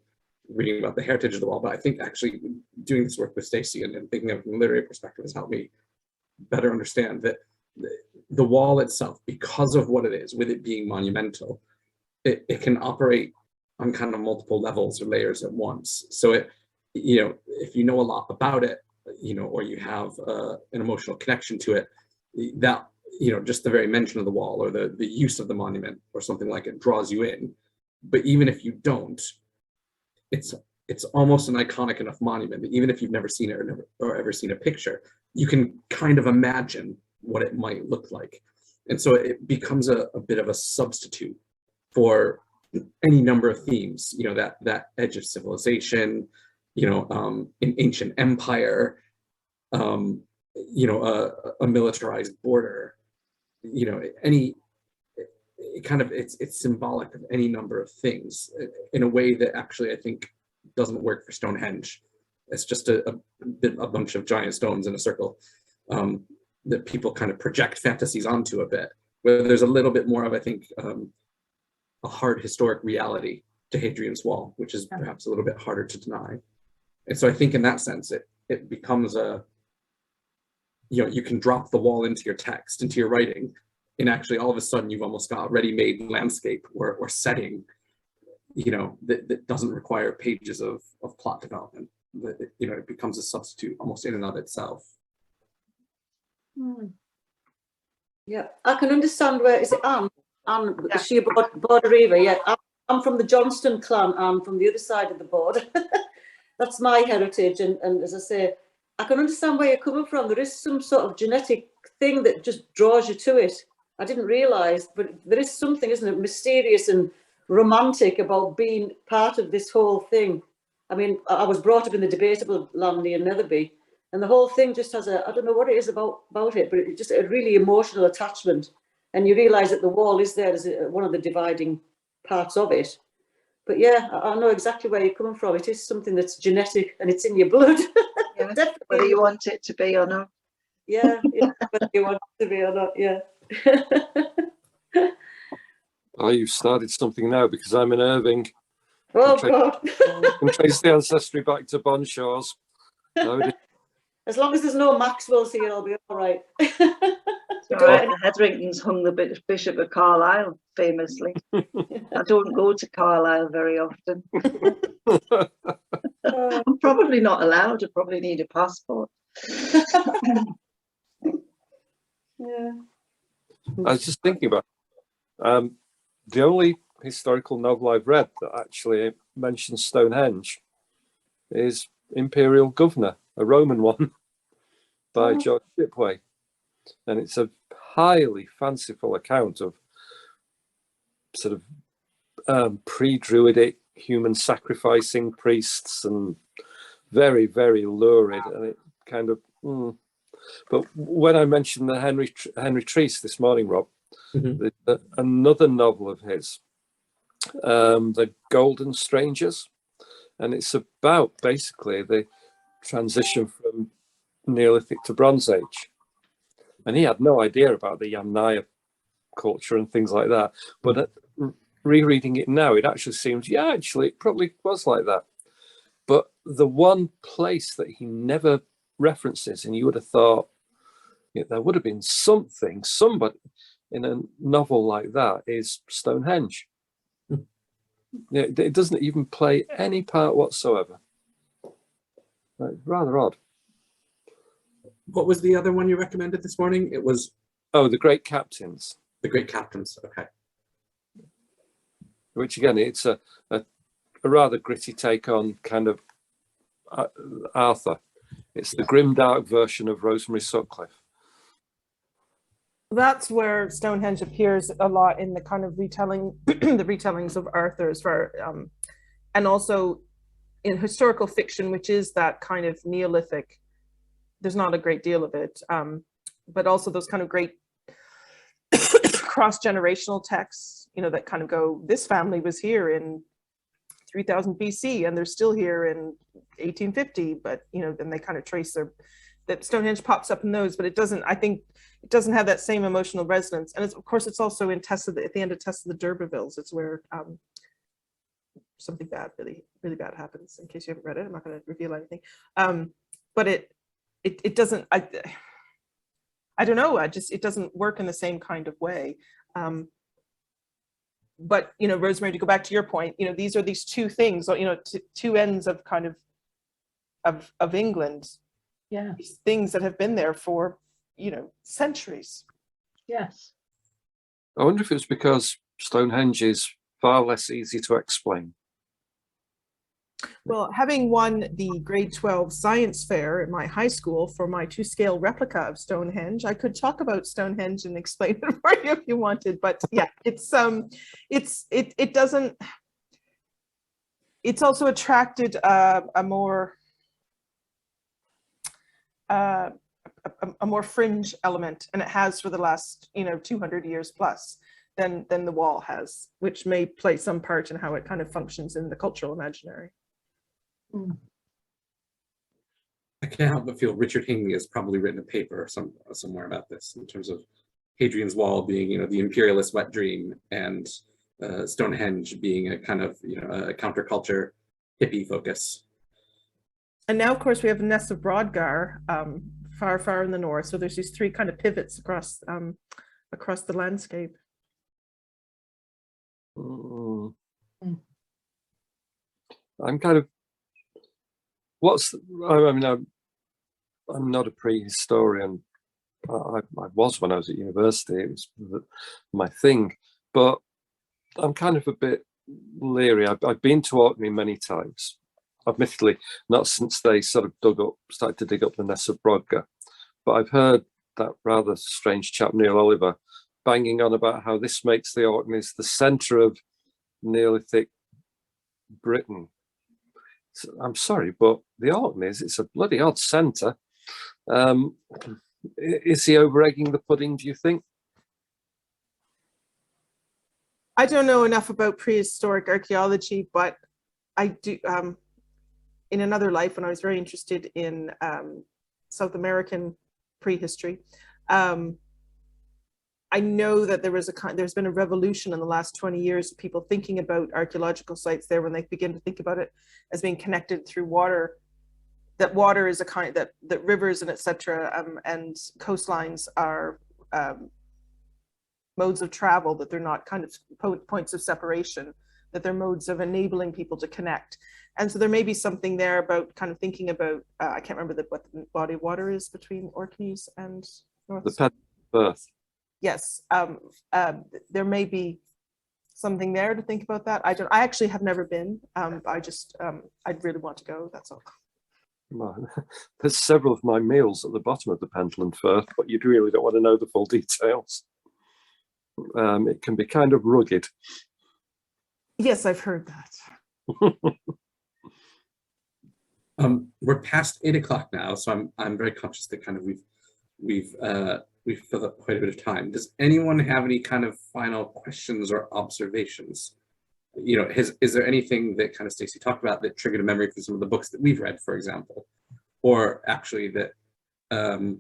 reading about the heritage of the wall. But I think actually doing this work with Stacy and thinking of it from a literary perspective has helped me better understand that the wall itself, because of what it is, with it being monumental, it can operate on kind of multiple levels or layers at once. So it, you know, if you know a lot about it, you know, or you have an emotional connection to it, that, you know, just the very mention of the wall or the use of the monument or something like it draws you in. But even if you don't, it's almost an iconic enough monument that even if you've never seen it or ever seen a picture, you can kind of imagine what it might look like. And so it becomes a bit of a substitute for any number of themes, you know, that edge of civilization, you know, an ancient empire, you know, a militarized border, you know, it's symbolic of any number of things in a way that actually I think doesn't work for Stonehenge. It's just a bunch of giant stones in a circle that people kind of project fantasies onto a bit, where there's a little bit more of, I think, a hard historic reality to Hadrian's Wall, which is perhaps a little bit harder to deny. And so I think in that sense, it becomes you know, you can drop the wall into your text, into your writing, and actually all of a sudden you've almost got a ready-made landscape or setting, you know, that doesn't require pages of plot development. You know, it becomes a substitute almost in and of itself. Yeah, I can understand where, is it Anne? Anne, is she a border reaver? Yeah, I'm from the Johnston clan, Anne, from the other side of the border. That's my heritage, and as I say, I can understand where you're coming from. There is some sort of genetic thing that just draws you to it. I didn't realise, but there is something, isn't it, mysterious and romantic about being part of this whole thing. I mean, I was brought up in the debatable land near Netherby, and the whole thing just has I don't know what it is about it, but it's just a really emotional attachment. And you realise that the wall is there as one of the dividing parts of it. But yeah, I know exactly where you're coming from. It is something that's genetic and it's in your blood. Yeah, whether you want it to be or not. Yeah, whether you want it to be or not, yeah. Oh, you've started something now because I'm in Irving. Oh, God. You can trace the ancestry back to Bonshaw's. No, As long as there's no Maxwell's here, I'll be all right. Right, the Hetheringtons hung the Bishop of Carlisle famously. I don't go to Carlisle very often. I'm probably not allowed. I probably need a passport. Yeah. I was just thinking about the only historical novel I've read that actually mentions Stonehenge is Imperial Governor, a Roman one by George Shipway. And it's a highly fanciful account of sort of pre-Druidic human sacrificing priests, and very, very lurid. And it kind of, But when I mentioned the Henry Treece this morning, Rob, another novel of his, The Golden Strangers, and it's about basically the transition from Neolithic to Bronze Age. And he had no idea about the Yamnaya culture and things like that. But rereading it now, it actually seems, yeah, actually, it probably was like that. But the one place that he never references, and you would have thought there would have been something, somebody in a novel like that, is Stonehenge. It doesn't even play any part whatsoever. Rather odd. What was the other one you recommended this morning? It was The Great Captains. The Great Captains. Okay. Which again, it's a rather gritty take on kind of Arthur. It's the grimdark version of Rosemary Sutcliffe. That's where Stonehenge appears a lot in the kind of retelling, the retellings of Arthur's, and also in historical fiction, which is that kind of Neolithic. There's not a great deal of it, but also those kind of great cross-generational texts, that kind of go, this family was here in 3000 BC and they're still here in 1850, but then they kind of trace that Stonehenge pops up in those, but I think it doesn't have that same emotional resonance. And of course it's also in at the end of Tess of the D'Urbervilles, it's where something bad, really, really bad happens. In case you haven't read it, I'm not going to reveal anything. But it doesn't, I don't know, it doesn't work in the same kind of way. But, Rosemary, to go back to your point, these are these two things, two ends of kind of England. Yeah. These things that have been there for, centuries. Yes. I wonder if it's because Stonehenge is far less easy to explain. Well, having won the grade 12 science fair at my high school for my 2-scale replica of Stonehenge, I could talk about Stonehenge and explain it for you if you wanted. But yeah, it's also attracted a more fringe element, and it has for the last 200 years plus than the wall has, which may play some part in how it kind of functions in the cultural imaginary. I can't help but feel Richard Hingley has probably written a paper somewhere about this in terms of Hadrian's Wall being, the imperialist wet dream, and Stonehenge being a kind of, a counterculture hippie focus. And now, of course, we have Ness of Brodgar, far, far in the north. So there's these three kind of pivots across the landscape. I'm kind of, I'm not a prehistorian. I was when I was at university. It was my thing, but I'm kind of a bit leery. I've been to Orkney many times, admittedly not since they sort of started to dig up the Ness of Brodgar, but I've heard that rather strange chap Neil Oliver banging on about how this makes the Orkneys the centre of Neolithic Britain. So, I'm sorry, but the Orkneys, it's a bloody odd centre. Is he over-egging the pudding, do you think? I don't know enough about prehistoric archaeology, but I do, in another life, when I was very interested in South American prehistory, I know that there's been a revolution in the last 20 years of people thinking about archaeological sites there when they begin to think about it as being connected through water, that water is a kind, that rivers and etc. And coastlines are modes of travel, that they're not kind of points of separation, that they're modes of enabling people to connect. And so there may be something there about kind of thinking about, I can't remember what the body of water is between Orkneys and North. The Firth. Yes, there may be something there to think about that. I actually have never been. I'd really want to go, that's all. Well, there's several of my meals at the bottom of the Pentland Firth, but you really don't want to know the full details. It can be kind of rugged. Yes, I've heard that. We're past 8 o'clock now, so I'm very conscious that kind of we've filled up quite a bit of time. Does anyone have any kind of final questions or observations? Is there anything that kind of Stacy talked about that triggered a memory from some of the books that we've read, for example, or actually that any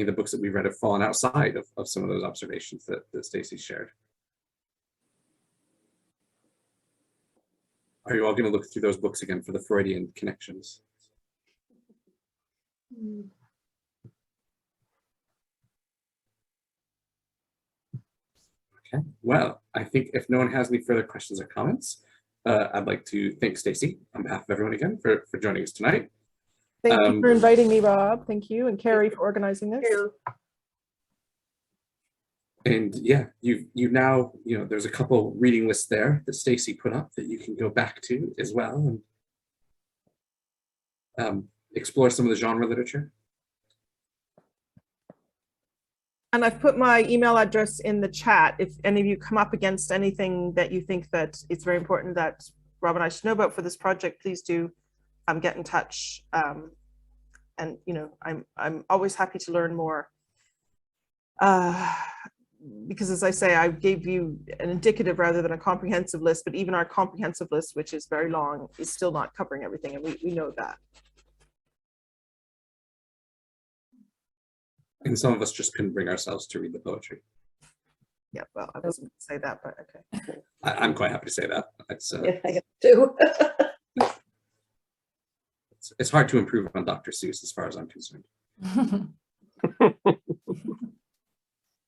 of the books that we've read have fallen outside of some of those observations that Stacy shared. Are you all going to look through those books again for the Freudian connections? Okay, well, I think if no one has any further questions or comments, I'd like to thank Stacy on behalf of everyone again for joining us tonight. Thank you for inviting me, Rob. Thank you. And Carrie for organizing this. And yeah, you now, there's a couple reading lists there that Stacy put up that you can go back to as well and explore some of the genre literature. And I've put my email address in the chat. If any of you come up against anything that you think that it's very important that Rob and I should know about for this project, please do get in touch. And I'm always happy to learn more. Because as I say, I gave you an indicative rather than a comprehensive list, but even our comprehensive list, which is very long, is still not covering everything, and we know that. And some of us just couldn't bring ourselves to read the poetry. Yeah, well, I wasn't going to say that, but okay. I'm quite happy to say that. It's, Yeah, I am too. it's hard to improve on Dr. Seuss as far as I'm concerned.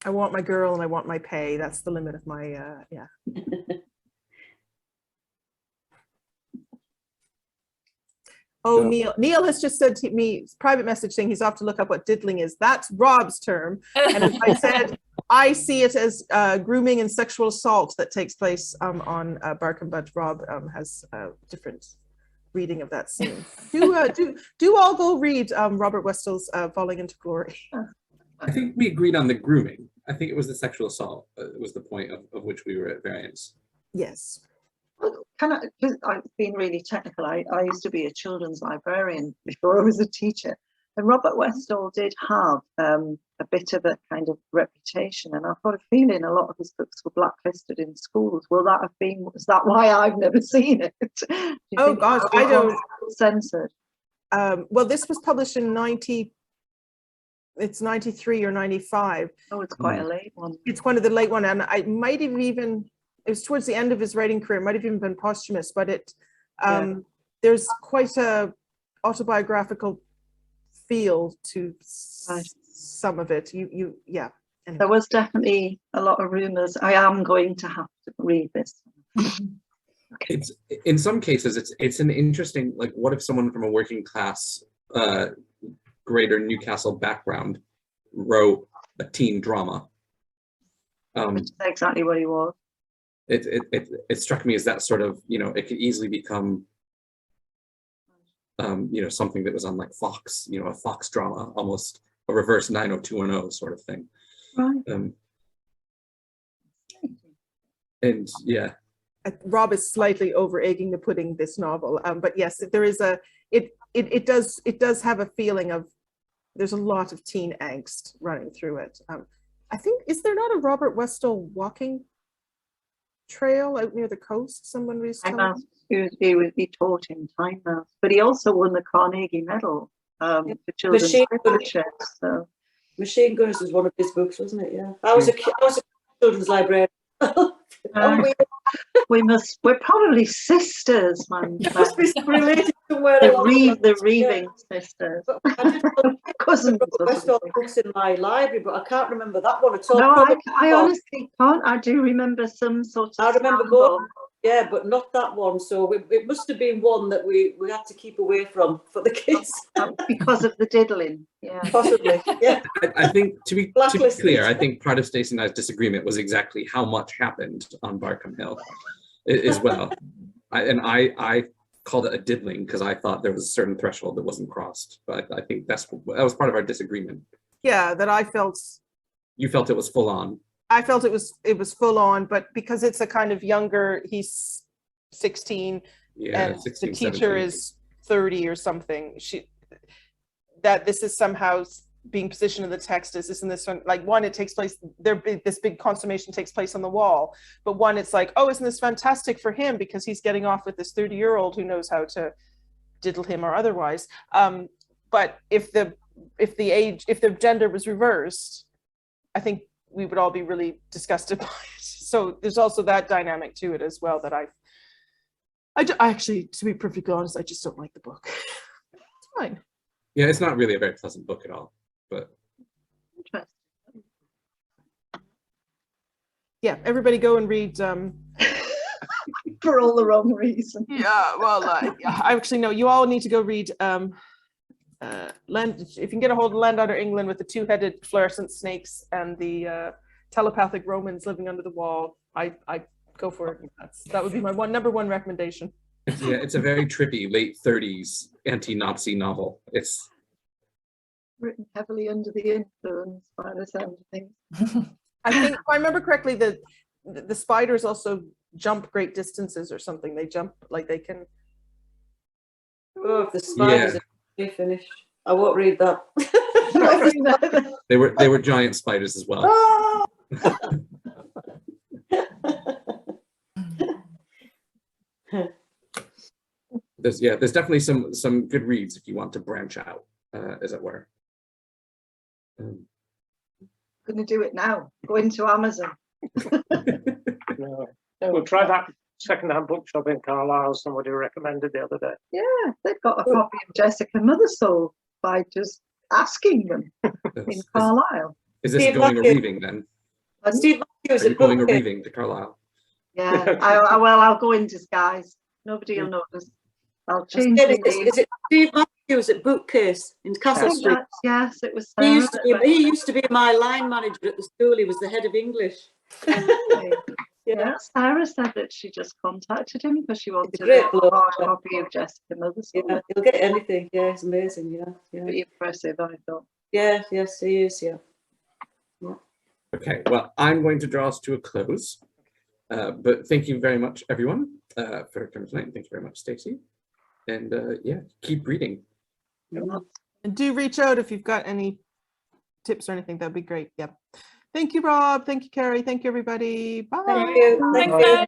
I want my girl and I want my pay. That's the limit of my, yeah. Oh, Neil has just said to me, private message saying he's off to look up what diddling is. That's Rob's term. And as I said, I see it as grooming and sexual assault that takes place on Barkham, but Rob has a different reading of that scene. Do all go read Robert Westall's Falling into Glory. I think we agreed on the grooming. I think it was the sexual assault was the point of which we were at variance. Yes. I've been really technical. I used to be a children's librarian before I was a teacher, and Robert Westall did have a bit of a kind of reputation, and I've got a feeling a lot of his books were blacklisted in schools. Was that why I've never seen it? Oh gosh, I don't. Censored. Well, this was published in 93 or 95. Oh, it's quite a late one. It's one of the late one, and I might have even, it was towards the end of his writing career, might have even been posthumous, but it there's quite a autobiographical feel to some of it. Yeah. Anyway. There was definitely a lot of rumors. I am going to have to read this. It's in some cases it's an interesting, like, what if someone from a working class greater Newcastle background wrote a teen drama? Which is exactly what he was. It struck me as that sort of, it could easily become something that was on like Fox, a Fox drama, almost a reverse 90210 sort of thing. Right. And yeah, Rob is slightly over egging the pudding, this novel, but yes, there is it does have a feeling of, there's a lot of teen angst running through it. I think, is there not a Robert Westall walking trail out near the coast? Someone was telling me. He taught in Time Mouse, but he also won the Carnegie Medal for children's literature. So. Machine Gunners was one of his books, wasn't it? Yeah, I was a children's librarian. We're probably sisters, man. Must be related somewhere. The Reeving sisters. Cousins. Westall books in my library, but I can't remember that one at all. No, I honestly can't. I do remember some sort of. I remember both. Yeah, but not that one. So it must have been one that we had to keep away from for the kids because of the diddling. Yeah, possibly. Yeah. I think to be clear, I think part of Stacey and I's disagreement was exactly how much happened on Barkham Hill, as well. I called it a diddling because I thought there was a certain threshold that wasn't crossed. But I think that was part of our disagreement. Yeah, that I felt. You felt it was full on. I felt it was full on, but because it's a kind of younger, he's 16, and 16, the teacher 17. Is 30 or something. This is somehow being positioned in the text as this and this one. Like, one, it takes place this big consummation takes place on the wall, but one, it's like, oh, isn't this fantastic for him because he's getting off with this 30-year-old who knows how to diddle him or otherwise. But if the if the gender was reversed, I think we would all be really disgusted by it. So there's also that dynamic to it as well that I actually, to be perfectly honest, I just don't like the book. It's fine. Yeah, it's not really a very pleasant book at all, but Interesting. Yeah, everybody go and read. For all the wrong reasons. Yeah, well, I actually know you all need to go read. Land, if you can get a hold of Land Under England with the two-headed fluorescent snakes and the telepathic Romans living under the wall, I go for it. That would be my number one recommendation. yeah, it's a very trippy late 30s anti-Nazi novel. It's Written heavily under the influence by the sound of things. I think, if I remember correctly, the spiders also jump great distances or something. They jump like they can. Oh, if the spiders are finished, I won't read that. they were giant spiders as well. Ah! There's definitely some good reads if you want to branch out, as it were. Going to do it now. Go into Amazon. No. We'll try that second-hand bookshop in Carlisle somebody recommended the other day. Yeah, they've got a copy of Jessica Mothersole by just asking them in Carlisle. Is this Steve going a Matthews. reading then? Steve Matthews Are you at going a Bookcase. reading to Carlisle? Yeah, I'll go in disguise. Nobody will notice. I'll change the name. Is it Steve Matthews at Bookcase in I Castle think Street? yes, it was He Sarah. used to be my line manager at the school. He was the head of English. Yeah, Sarah said that she just contacted him because she wanted a great bloke. hard copy of Jessica Mothersole. Yeah, he'll get anything. Yeah, it's amazing. Yeah. Pretty impressive, I thought. Yeah, yes, he is. Yeah. Okay, well, I'm going to draw us to a close. But thank you very much, everyone, for coming tonight. Thank you very much, Stacy. And yeah, keep reading. And do reach out if you've got any tips or anything. That'd be great. Yep. Thank you, Rob. Thank you, Carrie. Thank you, everybody. Bye. Thank you. Thanks, guys.